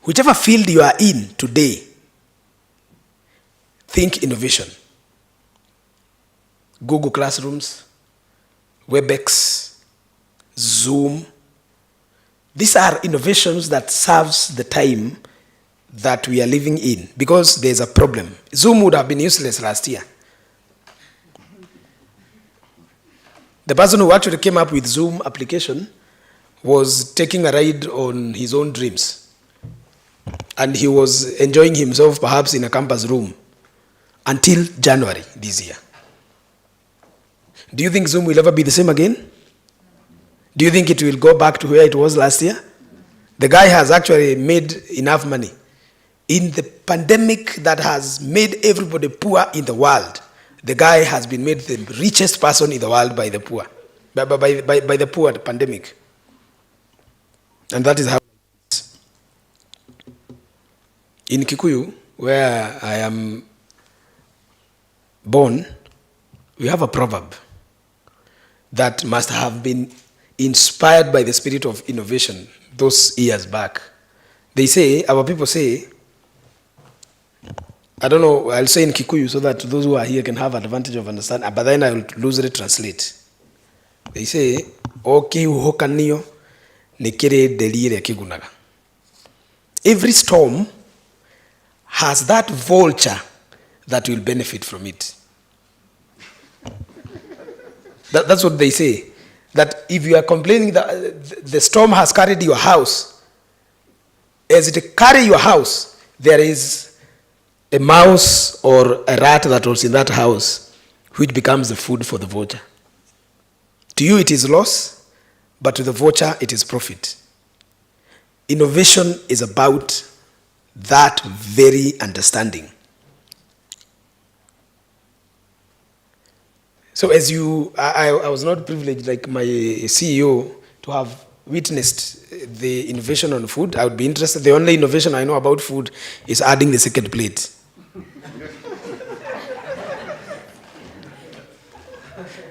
Whichever field you are in today, think innovation. Google Classrooms, WebEx, Zoom. These are innovations that serves the time that we are living in, because there's a problem. Zoom would have been useless last year. The person who actually came up with Zoom application was taking a ride on his own dreams. And he was enjoying himself perhaps in a campus room until January this year. Do you think Zoom will ever be the same again? Do you think it will go back to where it was last year? The guy has actually made enough money. In the pandemic that has made everybody poor in the world, the guy has been made the richest person in the world by the poor. By the poor, the pandemic. And that is how it is. In Kikuyu, where I am born, we have a proverb that must have been inspired by the spirit of innovation those years back. They say, our people say, I don't know, I'll say in Kikuyu so that those who are here can have advantage of understanding, but then I will loosely translate. They say, every storm has that vulture that will benefit from it. That's what they say. That if you are complaining that the storm has carried your house, as it carry your house, there is a mouse or a rat that was in that house, which becomes the food for the vulture. To you it is loss, but to the vulture it is profit. Innovation is about that very understanding. So as I was not privileged like my CEO to have witnessed the innovation on food. I would be interested. The only innovation I know about food is adding the second plate.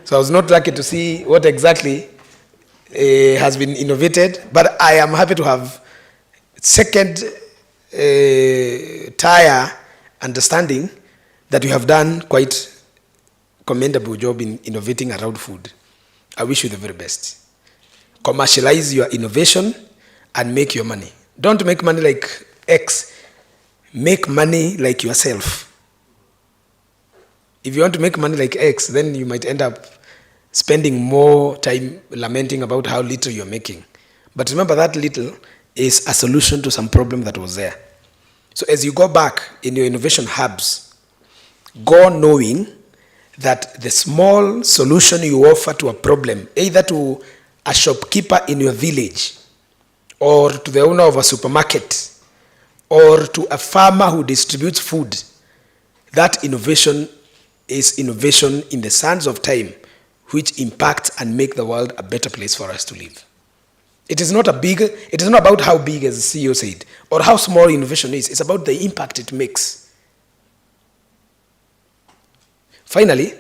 So I was not lucky to see what exactly has been innovated, but I am happy to have second tier understanding that you have done quite commendable job in innovating around food. I wish you the very best. Commercialize your innovation and make your money. Don't make money like X. Make money like yourself. If you want to make money like X, then you might end up spending more time lamenting about how little you're making. But remember, that little is a solution to some problem that was there. So as you go back in your innovation hubs, go knowing that the small solution you offer to a problem, either to a shopkeeper in your village, or to the owner of a supermarket, or to a farmer who distributes food, that innovation is innovation in the sands of time, which impacts and make the world a better place for us to live. It is not about how big, as the CEO said, or how small innovation is. It's about the impact it makes. Finally,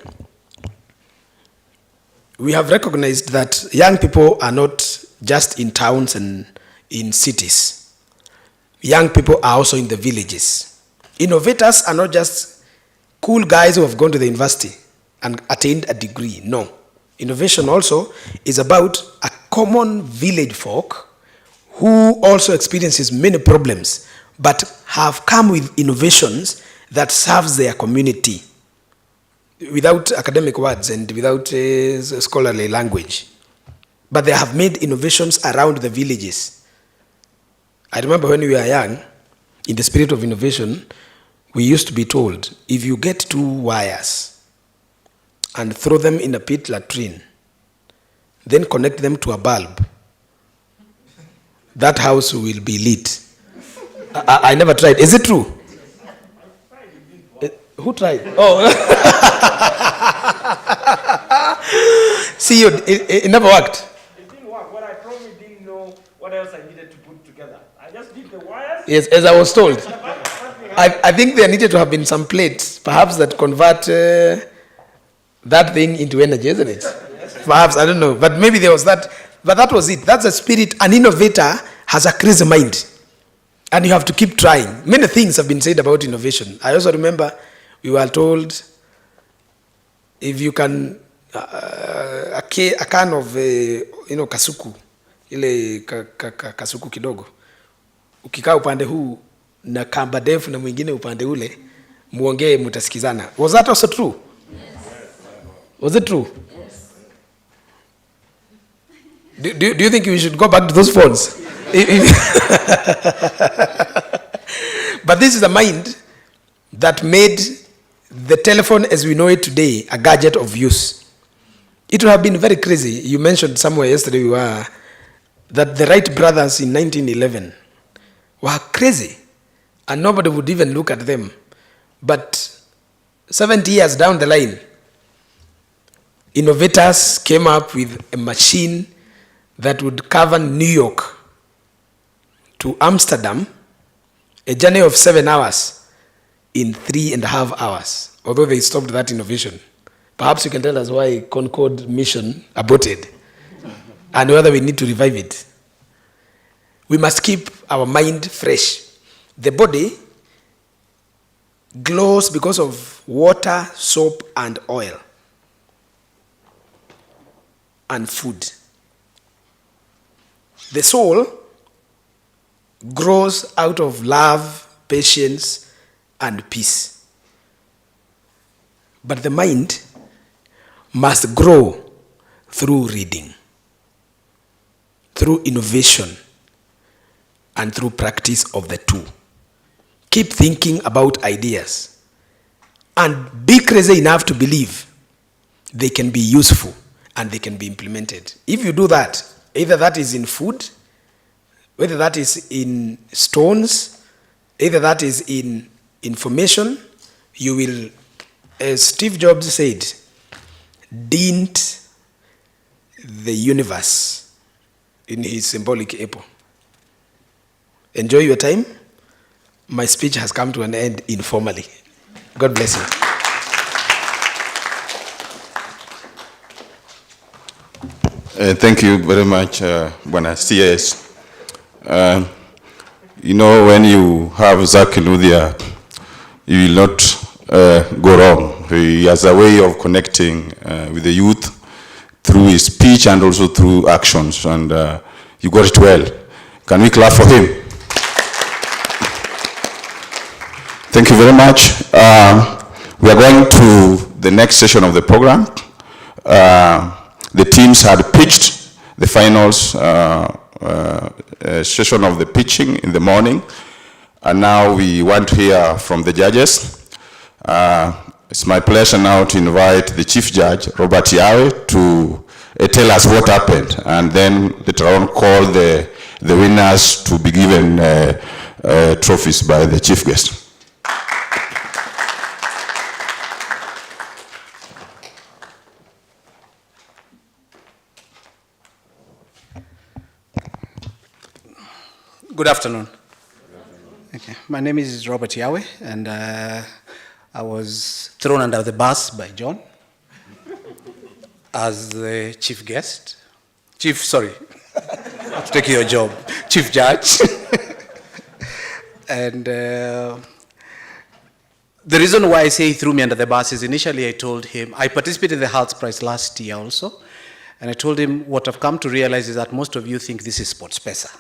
we have recognized that young people are not just in towns and in cities. Young people are also in the villages. Innovators are not just cool guys who have gone to the university and attained a degree. No. Innovation also is about a common village folk who also experiences many problems but have come with innovations that serves their community without academic words and without scholarly language. But they have made innovations around the villages. I remember when we were young, in the spirit of innovation, we used to be told, if you get 2 wires and throw them in a pit latrine, then connect them to a bulb, that house will be lit. I never tried. Is it true? Who tried? Oh. See, it never worked. It didn't work. What I probably didn't know what else I needed to put together. I just did the wires. Yes, as I was told. I think there needed to have been some plates, perhaps, that convert that thing into energy, isn't it? Perhaps, I don't know. But maybe there was that. But that was it. That's the spirit. An innovator has a crazy mind. And you have to keep trying. Many things have been said about innovation. I also remember we were told if you can, a can of, kasuku, ile kasuku kidogo, ukikaa upande huu na kamba ndefu na mwingine upande ule, muongee mutasikizana. Was that also true? Yes. Was it true? Yes. Do you think we should go back to those phones? But this is a mind that made the telephone as we know it today a gadget of use. It would have been very crazy. You mentioned somewhere yesterday that the Wright brothers in 1911 were crazy and nobody would even look at them. But 70 years down the line, innovators came up with a machine that would cover New York to Amsterdam, a journey of 7 hours, in 3.5 hours, although they stopped that innovation. Perhaps you can tell us why Concorde mission aborted and whether we need to revive it. We must keep our mind fresh. The body glows because of water, soap, and oil, and food. The soul grows out of love, patience, and peace. But the mind must grow through reading, through innovation, and through practice of the two. Keep thinking about ideas and be crazy enough to believe they can be useful and they can be implemented. If you do that, either that is in food, whether that is in stones, either that is in information, you will, as Steve Jobs said, dent the universe in his symbolic apple. Enjoy your time. My speech has come to an end informally. God bless you. Thank you very much, Bwana CS. When you have Zach Kinuthia, you will not go wrong. He has a way of connecting with the youth through his speech and also through actions, and you got it well. Can we clap for him? Thank you very much. We are going to the next session of the program. The teams had pitched the finals session of the pitching in the morning, and now we want to hear from the judges. It's my pleasure now to invite the Chief Judge, Robert Yare, to tell us what happened, and then later on call the winners to be given trophies by the chief guest. Good afternoon. Okay. My name is Robert Yare, and I was thrown under the bus by John as the chief guest. To take your job, chief judge. And the reason why I say he threw me under the bus is initially I told him, I participated in the HULT prize last year also, and I told him what I've come to realize is that most of you think this is sports pesa.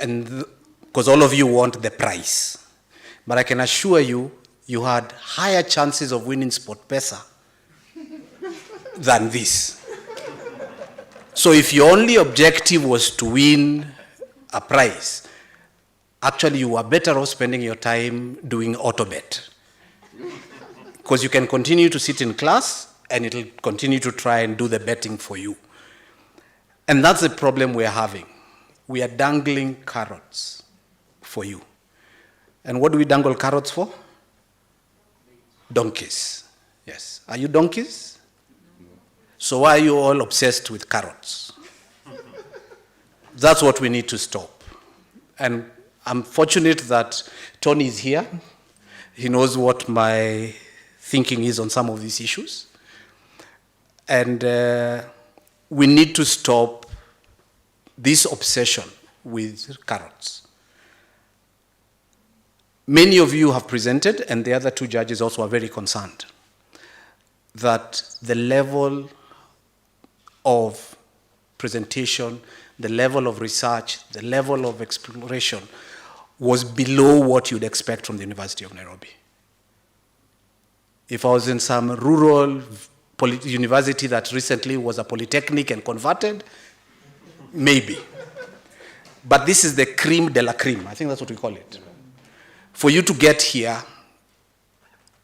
And because all of you want the prize. But I can assure you, you had higher chances of winning Sport Pesa than this. So if your only objective was to win a prize, actually you were better off spending your time doing autobet. Because you can continue to sit in class and it'll continue to try and do the betting for you. And that's the problem we're having. We are dangling carrots for you. And what do we dangle carrots for? Donkeys. Yes. Are you donkeys? So why are you all obsessed with carrots? That's what we need to stop. And I'm fortunate that Tony is here. He knows what my thinking is on some of these issues. And we need to stop this obsession with carrots. Many of you have presented, and the other two judges also are very concerned. that the level of presentation, the level of research, the level of exploration was below what you'd expect from the University of Nairobi. If I was in some rural university that recently was a polytechnic and converted, maybe. But this is the creme de la creme. I think that's what we call it. For you to get here,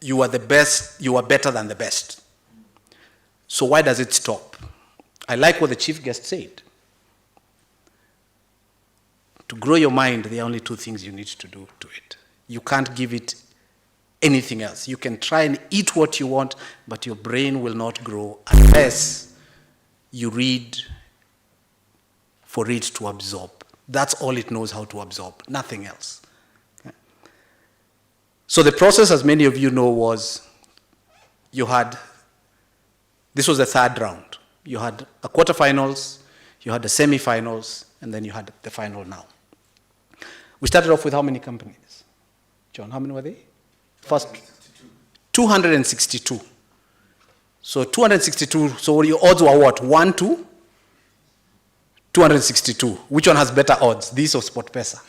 you are the best, you are better than the best. So why does it stop? I like what the chief guest said. To grow your mind, there are only two things you need to do to it. You can't give it anything else. You can try and eat what you want, but your brain will not grow unless you read for it to absorb. That's all it knows how to absorb, nothing else. Okay? So the process, as many of you know, was this was the third round. You had a quarterfinals, you had the semifinals, and then you had the final now. We started off with how many companies? John, how many were they? First, 262. So 262, so your odds were what? 1 to 262. Which one has better odds? This or SportPesa?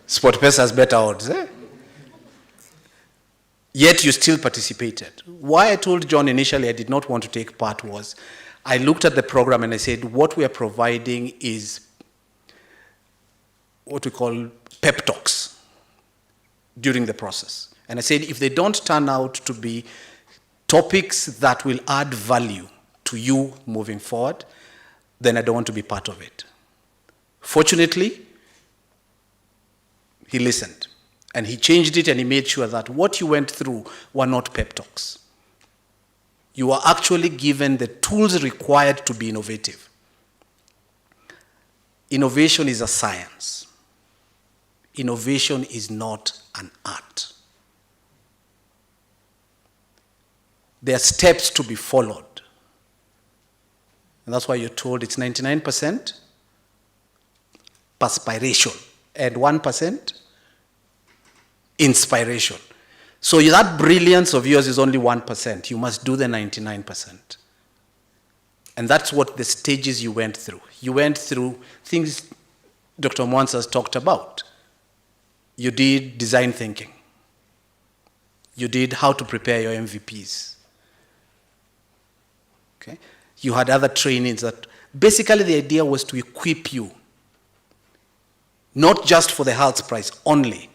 SportPesa has better odds, eh? Yet you still participated. Why I told John initially I did not want to take part was, I looked at the program and I said, what we are providing is what we call pep talks during the process. And I said, if they don't turn out to be topics that will add value to you moving forward, then I don't want to be part of it. Fortunately, he listened. And he changed it and he made sure that what you went through were not pep talks. You are actually given the tools required to be innovative. Innovation is a science. Innovation is not an art. There are steps to be followed. And that's why you're told it's 99% perspiration and 1% inspiration. So that brilliance of yours is only 1%. You must do the 99%. And that's what the stages you went through. You went through things Dr. Mwansa has talked about. You did design thinking. You did how to prepare your MVPs. Okay? You had other trainings that basically the idea was to equip you, not just for the HULT prize only,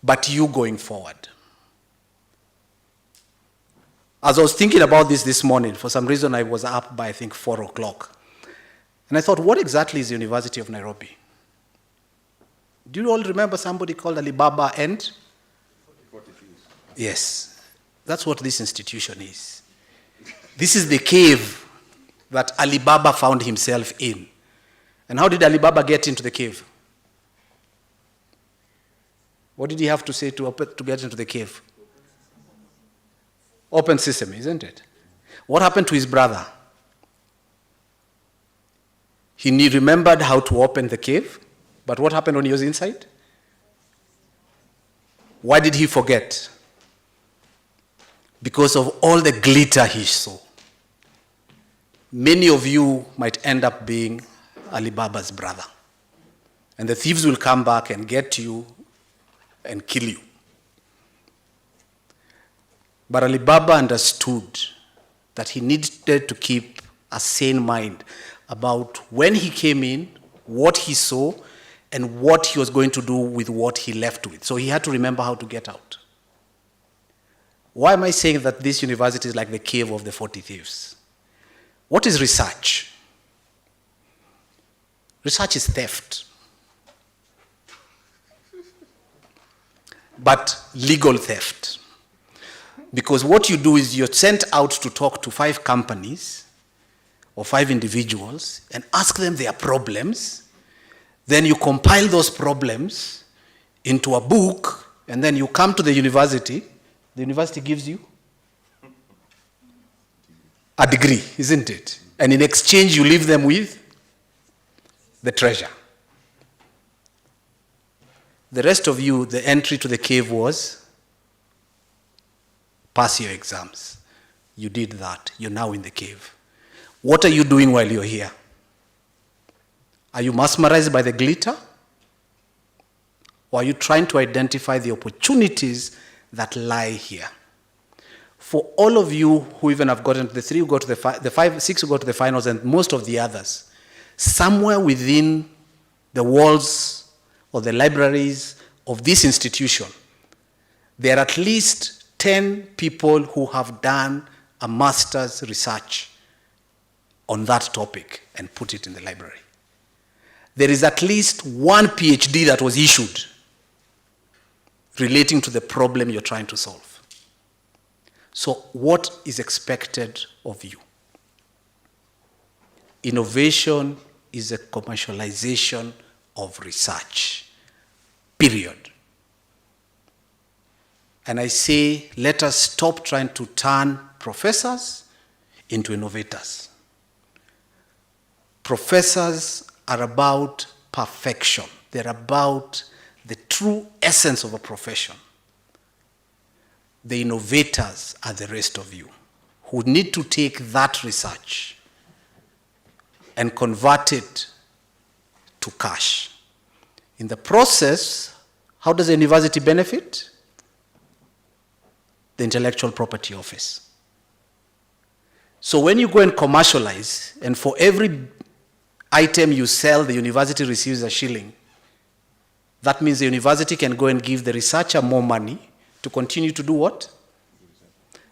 but you going forward. As I was thinking about this morning, for some reason I was up by I think 4 o'clock. And I thought, what exactly is the University of Nairobi? Do you all remember somebody called Alibaba and? Yes, that's what this institution is. This is the cave that Alibaba found himself in. And how did Alibaba get into the cave? What did he have to say to get into the cave? Open sesame, isn't it? What happened to his brother? He remembered how to open the cave, but what happened when he was inside? Why did he forget? Because of all the glitter he saw. Many of you might end up being Alibaba's brother. And the thieves will come back and get you and kill you. But Alibaba understood that he needed to keep a sane mind about when he came in, what he saw, and what he was going to do with what he left with. So he had to remember how to get out. Why am I saying that this university is like the cave of the 40 thieves? What is research? Research is theft. But legal theft. Because what you do is you're sent out to talk to 5 companies or 5 individuals and ask them their problems. Then you compile those problems into a book, and then you come to the university. The university gives you a degree, isn't it? And in exchange, you leave them with the treasure. The rest of you, the entry to the cave was pass your exams. You did that. You're now in the cave. What are you doing while you're here? Are you mesmerized by the glitter? Or are you trying to identify the opportunities that lie here? For all of you who even have gotten to the 3 who go to the 5, 6 who go to the finals, and most of the others, somewhere within the walls or the libraries of this institution, there are at least 10 people who have done a master's research on that topic and put it in the library. There is at least one PhD that was issued relating to the problem you're trying to solve. So what is expected of you? Innovation is a commercialization of research, period. And I say, let us stop trying to turn professors into innovators. Professors are about perfection. They're about the true essence of a profession. The innovators are the rest of you who need to take that research and convert it to cash. In the process, how does the university benefit? The Intellectual Property Office. So when you go and commercialize, and for every item you sell, the university receives a shilling, that means the university can go and give the researcher more money to continue to do what?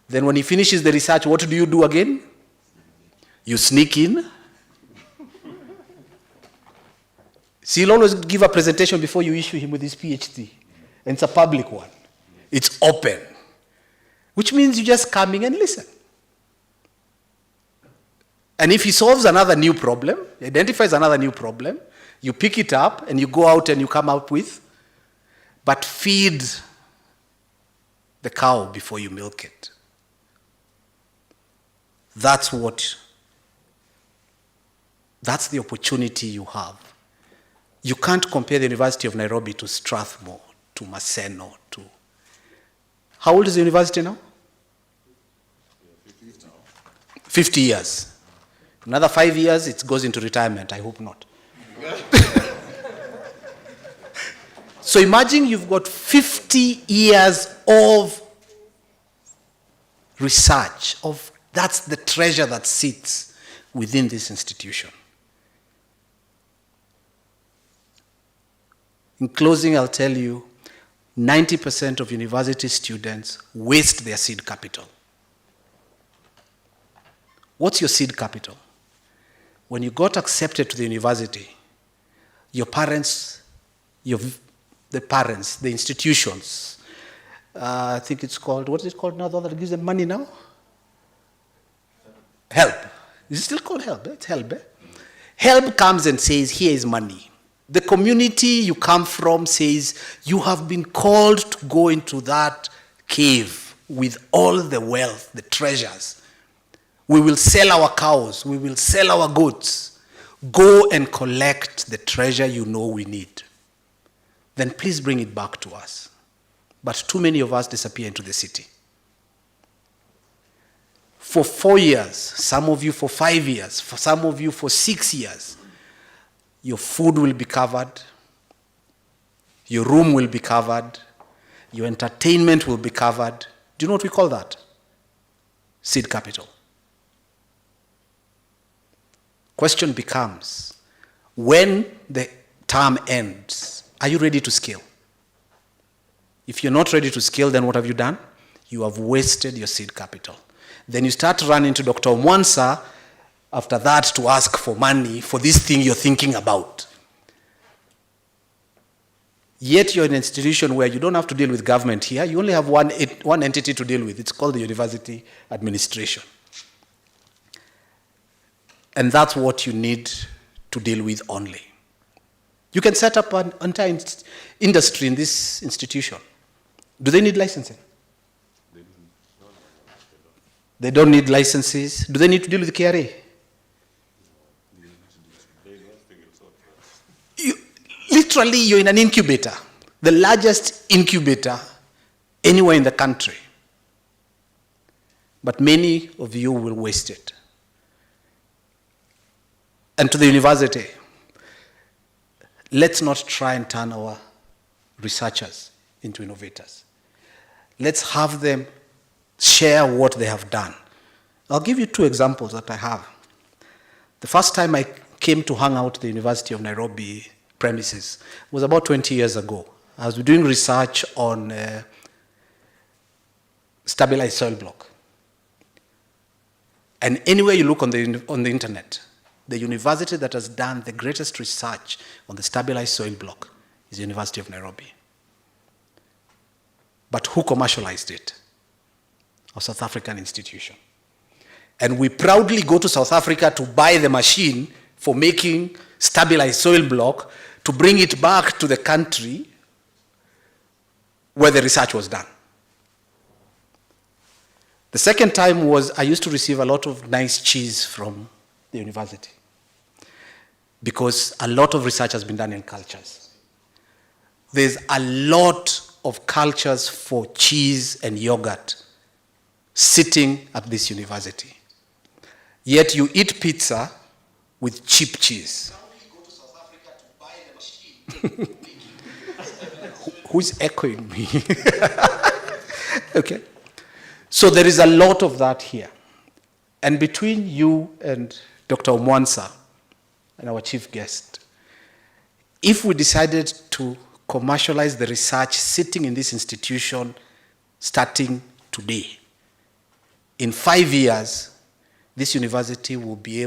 Then when he finishes the research, what do you do again? You sneak in. See, you'll always give a presentation before you issue him with his PhD. And it's a public one. It's open. Which means you just come in and listen. And if he solves another new problem, identifies another new problem, you pick it up and you go out and you come up with, but feed the cow before you milk it. That's the opportunity you have. You can't compare the University of Nairobi to Strathmore, to Maseno, to... How old is the university now? 50 years. Another 5 years, it goes into retirement. I hope not. So imagine you've got 50 years of research, that's the treasure that sits within this institution. In closing, I'll tell you, 90% of university students waste their seed capital. What's your seed capital? When you got accepted to the university, your parents, the institutions, I think it's called, what is it called now, the one that gives them money now? HELP. Is it still called HELP? It's HELP. HELP comes and says, here is money. The community you come from says, you have been called to go into that cave with all the wealth, the treasures. We will sell our cows. We will sell our goods. Go and collect the treasure you know we need. Then please bring it back to us. But too many of us disappear into the city. For 4 years, some of you for 5 years, for some of you for 6 years, your food will be covered, your room will be covered, your entertainment will be covered. Do you know what we call that? Seed capital. Question becomes, when the term ends, are you ready to scale? If you're not ready to scale, then what have you done? You have wasted your seed capital. Then you start running to Dr. Mwansa after that to ask for money for this thing you're thinking about. Yet you're in an institution where you don't have to deal with government here. You only have one entity to deal with. It's called the university administration. And that's what you need to deal with only. You can set up an entire industry in this institution. Do they need licensing? They don't need licenses. Do they need to deal with KRA? Literally, you're in an incubator, the largest incubator anywhere in the country. but many of you will waste it. And to the university, let's not try and turn our researchers into innovators. Let's have them share what they have done. I'll give you 2 examples that I have. The first time I came to hang out at the University of Nairobi premises was about 20 years ago. I was doing research on stabilized soil block. And anywhere you look on the internet, the university that has done the greatest research on the stabilized soil block is the University of Nairobi. But who commercialized it? A South African institution. And we proudly go to South Africa to buy the machine for making stabilized soil block to bring it back to the country where the research was done. The second time was I used to receive a lot of nice cheese from the university because a lot of research has been done in cultures. There's a lot of cultures for cheese and yogurt sitting at this university. Yet you eat pizza with cheap cheese. Go to South Africa to buy the machine. Who's echoing me? Okay. So there is a lot of that here. And between you and Dr. Omwansa and our chief guest, if we decided to commercialize the research sitting in this institution starting today, in 5 years, this university will be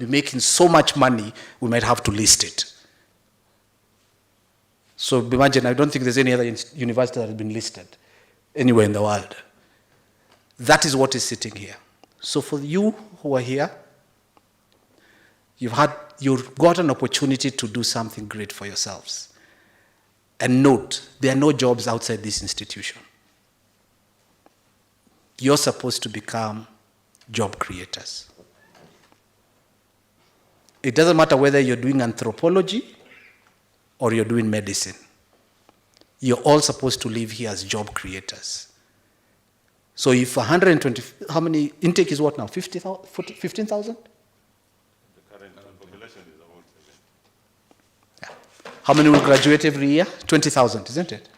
making so much money, we might have to list it. So imagine, I don't think there's any other university that has been listed anywhere in the world. That is what is sitting here. So for you who are here, you've got an opportunity to do something great for yourselves. And note, there are no jobs outside this institution. You're supposed to become job creators. It doesn't matter whether you're doing anthropology or you're doing medicine. You're all supposed to live here as job creators. So if 120, how many, intake is what now, 15,000? The current population is about 7. Yeah. How many will graduate every year? 20,000, isn't it?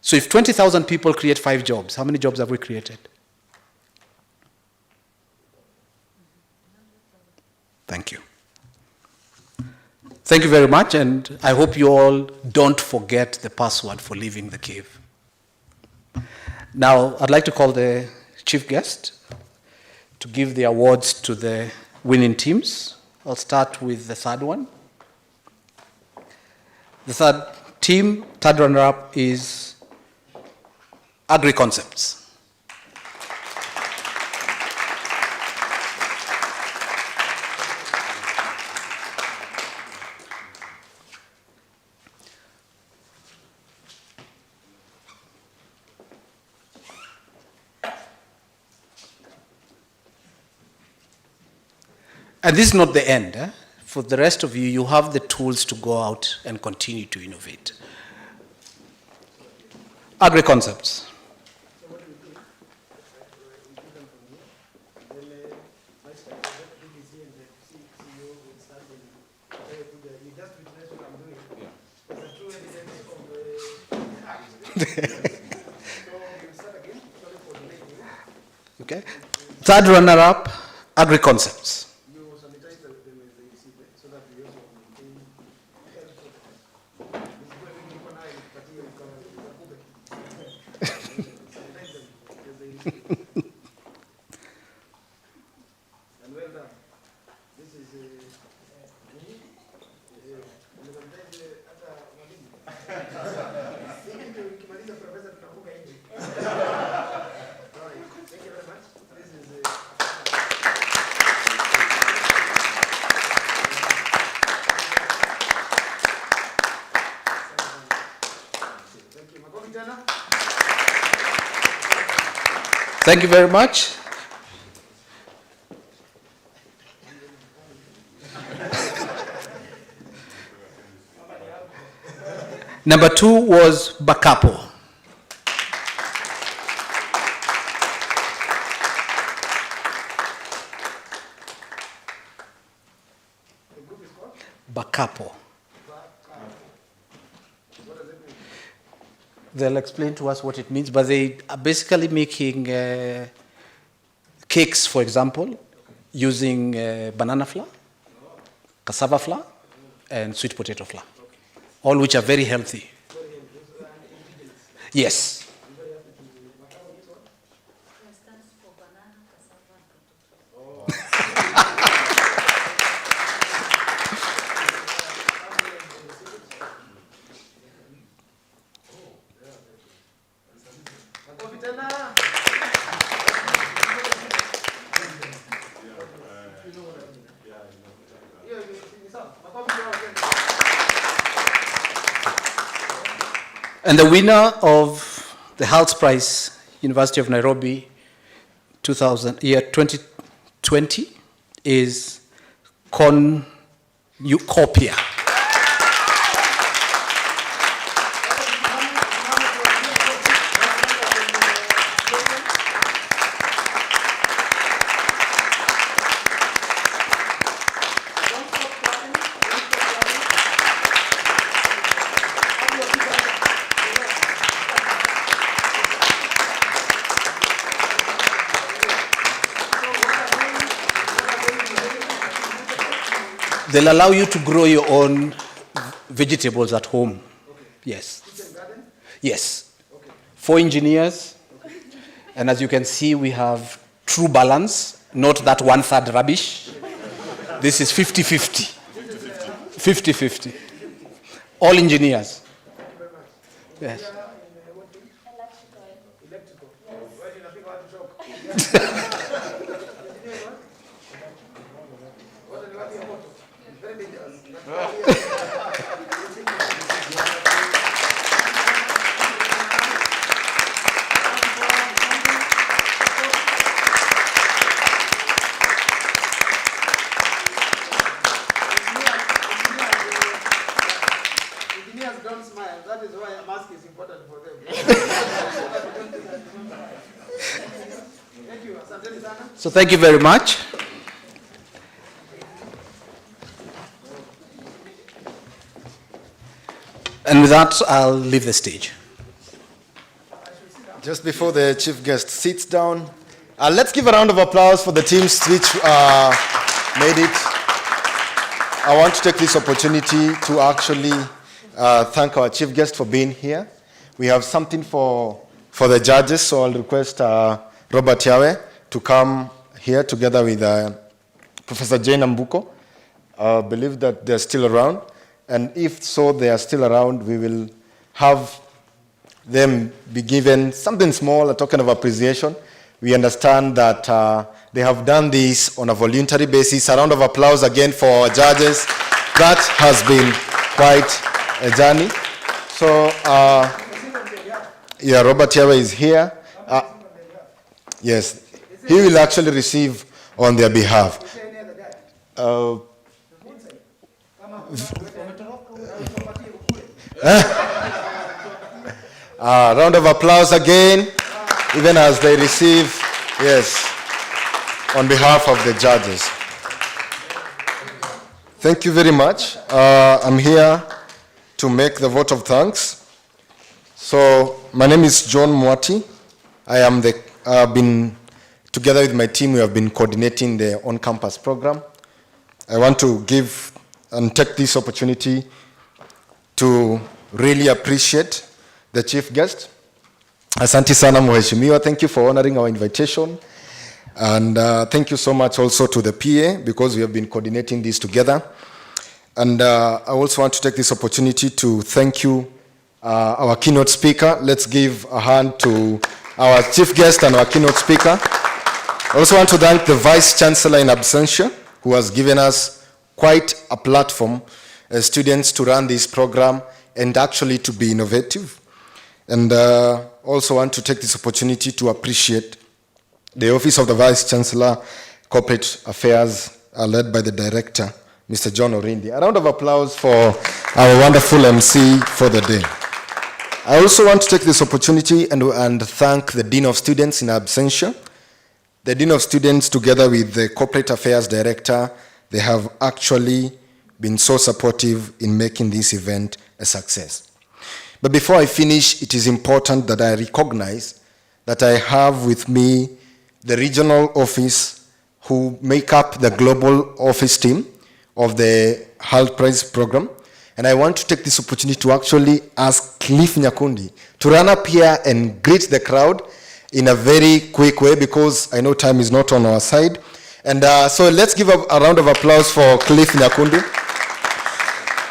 So if 20,000 people create 5 jobs, how many jobs have we created? Thank you. Thank you very much, and I hope you all don't forget the password for leaving the cave. Now, I'd like to call the chief guest to give the awards to the winning teams. I'll start with the third one. The third runner-up is Agri-Concepts. And this is not the end. For the rest of you, you have the tools to go out and continue to innovate. Agri-Concepts. Okay. Third runner-up, Agri-Concepts. Thank you very much. Number 2 was Bakapo. Vakapo. They'll explain to us what it means, but they are basically making cakes, for example, using banana flour, cassava flour, and sweet potato flour, all which are very healthy. Yes. And the winner of the HULT Prize, University of Nairobi, 2020, is Cornucopia. They'll allow you to grow your own vegetables at home. Yes. Yes. 4 engineers. And as you can see, we have true balance, not that 1/3 rubbish. This is 50-50. 50-50. All engineers. Yes. Engineers don't smile. That is why a mask is important for them. Thank you. Asanteni sana. So thank you very much. And with that, I'll leave the stage. Just before the chief guest sits down, let's give a round of applause for the teams which made it. I want to take this opportunity to actually thank our chief guest for being here. We have something for the judges, so I'll request Robert Yare to come here together with Professor Jane Ambuko. I believe that they're still around. And if so, they are still around, we will have them be given something small, a token of appreciation. We understand that they have done this on a voluntary basis. A round of applause again for our judges. That has been quite a journey. So, yeah, Robert Yare is here. Yes, he will actually receive on their behalf. Round of applause again, even as they receive, yes, on behalf of the judges. Thank you very much. I'm here to make the vote of thanks. So, my name is John Mwati. I've been, together with my team, we have been coordinating the on-campus program. I want to give and take this opportunity to really appreciate the chief guest. Asante sana Mheshimiwa, thank you for honoring our invitation. And thank you so much also to the PA, because we have been coordinating this together. And I also want to take this opportunity to thank you, our keynote speaker. Let's give a hand to our chief guest and our keynote speaker. I also want to thank the Vice Chancellor in absentia, who has given us quite a platform as students to run this program and actually to be innovative. And also want to take this opportunity to appreciate the Office of the Vice Chancellor, Corporate Affairs, led by the Director, Mr. John Orindi. A round of applause for our wonderful MC for the day. I also want to take this opportunity and thank the Dean of Students in absentia. The Dean of Students, together with the Corporate Affairs Director, they have actually been so supportive in making this event a success. But before I finish, it is important that I recognize that I have with me the regional office who make up the global office team of the HULT Prize program. And I want to take this opportunity to actually ask Cliff Nyakundi to run up here and greet the crowd in a very quick way, because I know time is not on our side. And so let's give a round of applause for Cliff Nyakundi.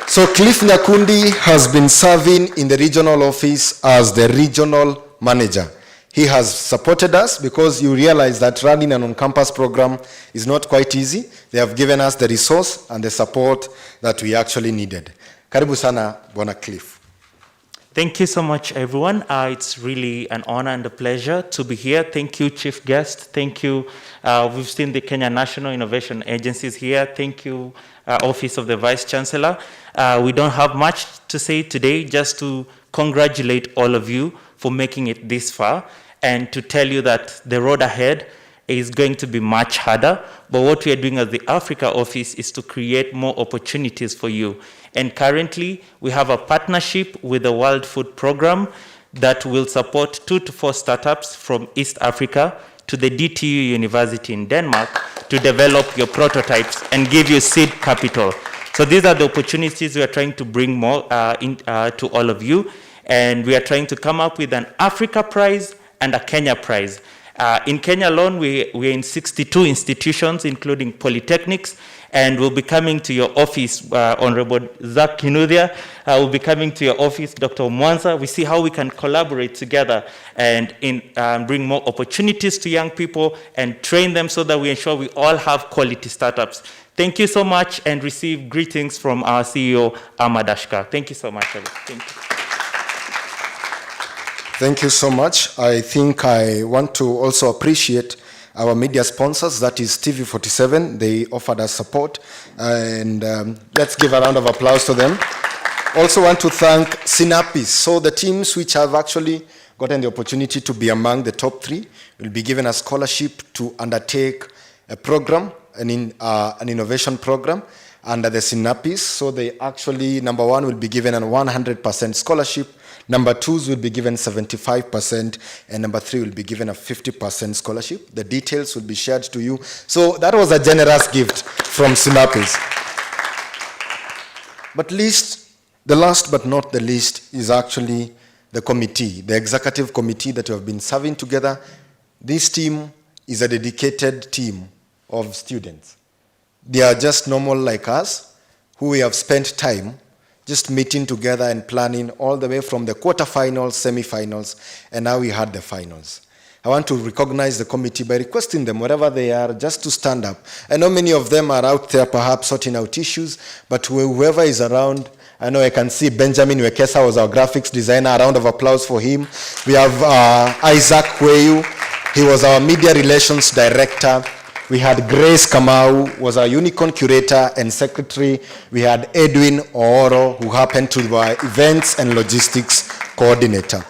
So Cliff Nyakundi has been serving in the regional office as the regional manager. He has supported us, because you realize that running an on-campus program is not quite easy. They have given us the resource and the support that we actually needed. Karibu sana, Bwana Cliff. Thank you so much, everyone. It's really an honor and a pleasure to be here. Thank you, Chief Guest. Thank you. We've seen the Kenya National Innovation Agencies here. Thank you, Office of the Vice Chancellor. We don't have much to say today, just to congratulate all of you for making it this far, and to tell you that the road ahead is going to be much harder. But what we are doing as the Africa office is to create more opportunities for you. And currently, we have a partnership with the World Food Program that will support 2 to 4 startups from East Africa to the DTU University in Denmark to develop your prototypes and give you seed capital. So these are the opportunities we are trying to bring more to all of you. And we are trying to come up with an Africa Prize and a Kenya Prize. In Kenya alone, we're in 62 institutions, including polytechnics, and we'll be coming to your office, Honorable Zach Kinuthia. We'll be coming to your office, Dr. Mwanza. We see how we can collaborate together and bring more opportunities to young people and train them so that we ensure we all have quality startups. Thank you so much, and receive greetings from our CEO, Ahmad Ashkar. Thank you so much. Thank you. Thank you so much. I think I want to also appreciate our media sponsors, that is TV47. They offered us support, and let's give a round of applause to them. Also want to thank Synapis. So the teams which have actually gotten the opportunity to be among the top 3 will be given a scholarship to undertake a program, an innovation program under the Synapis. So they actually, number 1 will be given a 100% scholarship, number 2s will be given 75%, and number 3 will be given a 50% scholarship. The details will be shared to you. So that was a generous gift from Synapis. But the last but not the least is actually the committee, the executive committee that we have been serving together. This team is a dedicated team of students. They are just normal like us, who we have spent time just meeting together and planning all the way from the quarterfinals, semifinals, and now we had the finals. I want to recognize the committee by requesting them, wherever they are, just to stand up. I know many of them are out there perhaps sorting out issues, but whoever is around, I know I can see Benjamin Wekesa was our graphics designer. A round of applause for him. We have Isaac Kweyu. He was our media relations director. We had Grace Kamau, was our unicorn curator and secretary. We had Edwin Oro, who happened to be our events and logistics coordinator.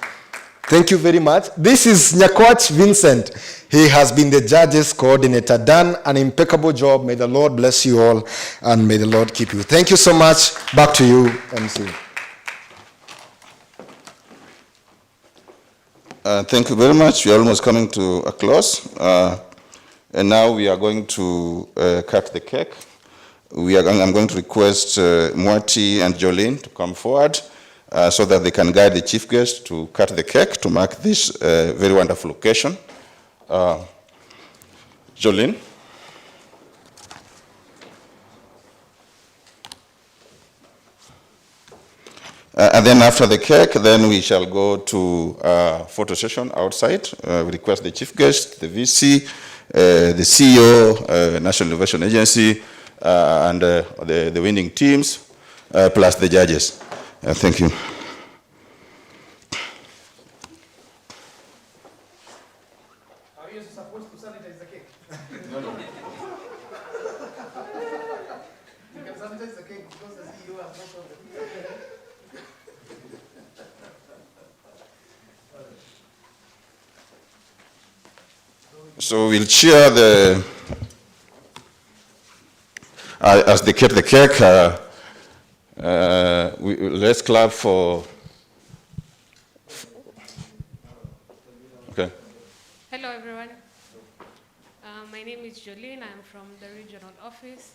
Thank you very much. This is Nyakwach Vincent. He has been the judges coordinator, done an impeccable job. May the Lord bless you all, and may the Lord keep you. Thank you so much. Back to you, MC. Thank you very much. We are almost coming to a close. And now we are going to cut the cake. I'm going to request Mwati and Jolene to come forward so that they can guide the chief guest to cut the cake to mark this very wonderful occasion. Jolene. And then after the cake, then we shall go to a photo session outside. We request the chief guest, the VC, the CEO, National Innovation Agency, and the winning teams, plus the judges. Thank you. Are you supposed to sanitize the cake? No. You can sanitize the cake because the CEO has not told them. So we'll cheer as they cut the cake. let's clap for. Okay. Hello, everyone. My name is Jolene. I'm from the regional office.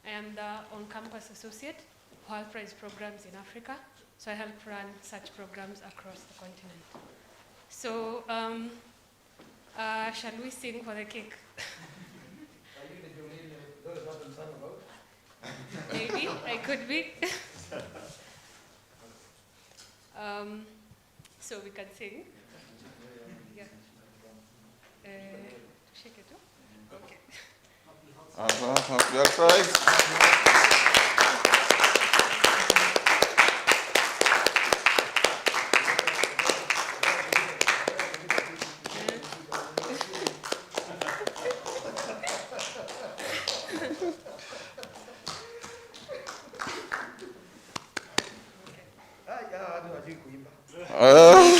I am the on-campus associate who help raise programs in Africa. So I help run such programs across the continent. So, shall we sing for the cake? Maybe, I could be. So we can sing. Yeah. Shake it up. Okay. That's right.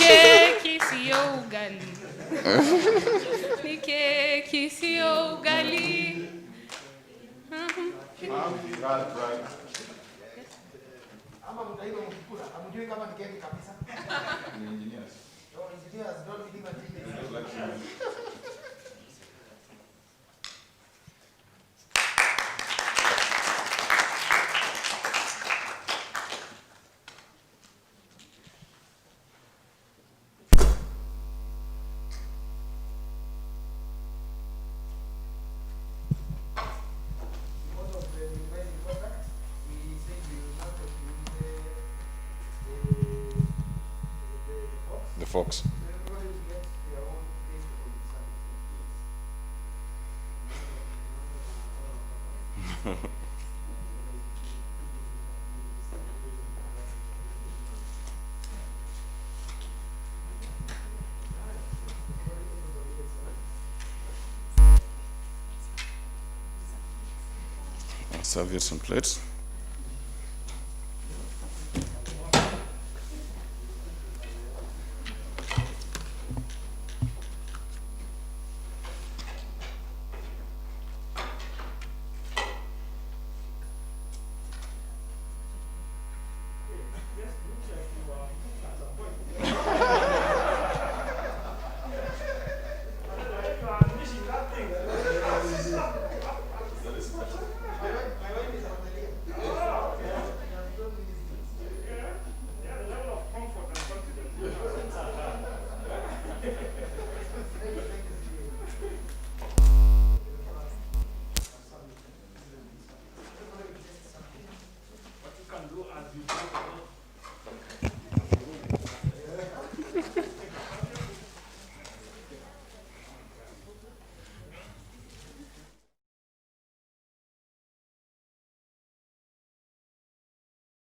Keki sio ugali. Ni keki sio ugali. The Fox. Serve you some plates.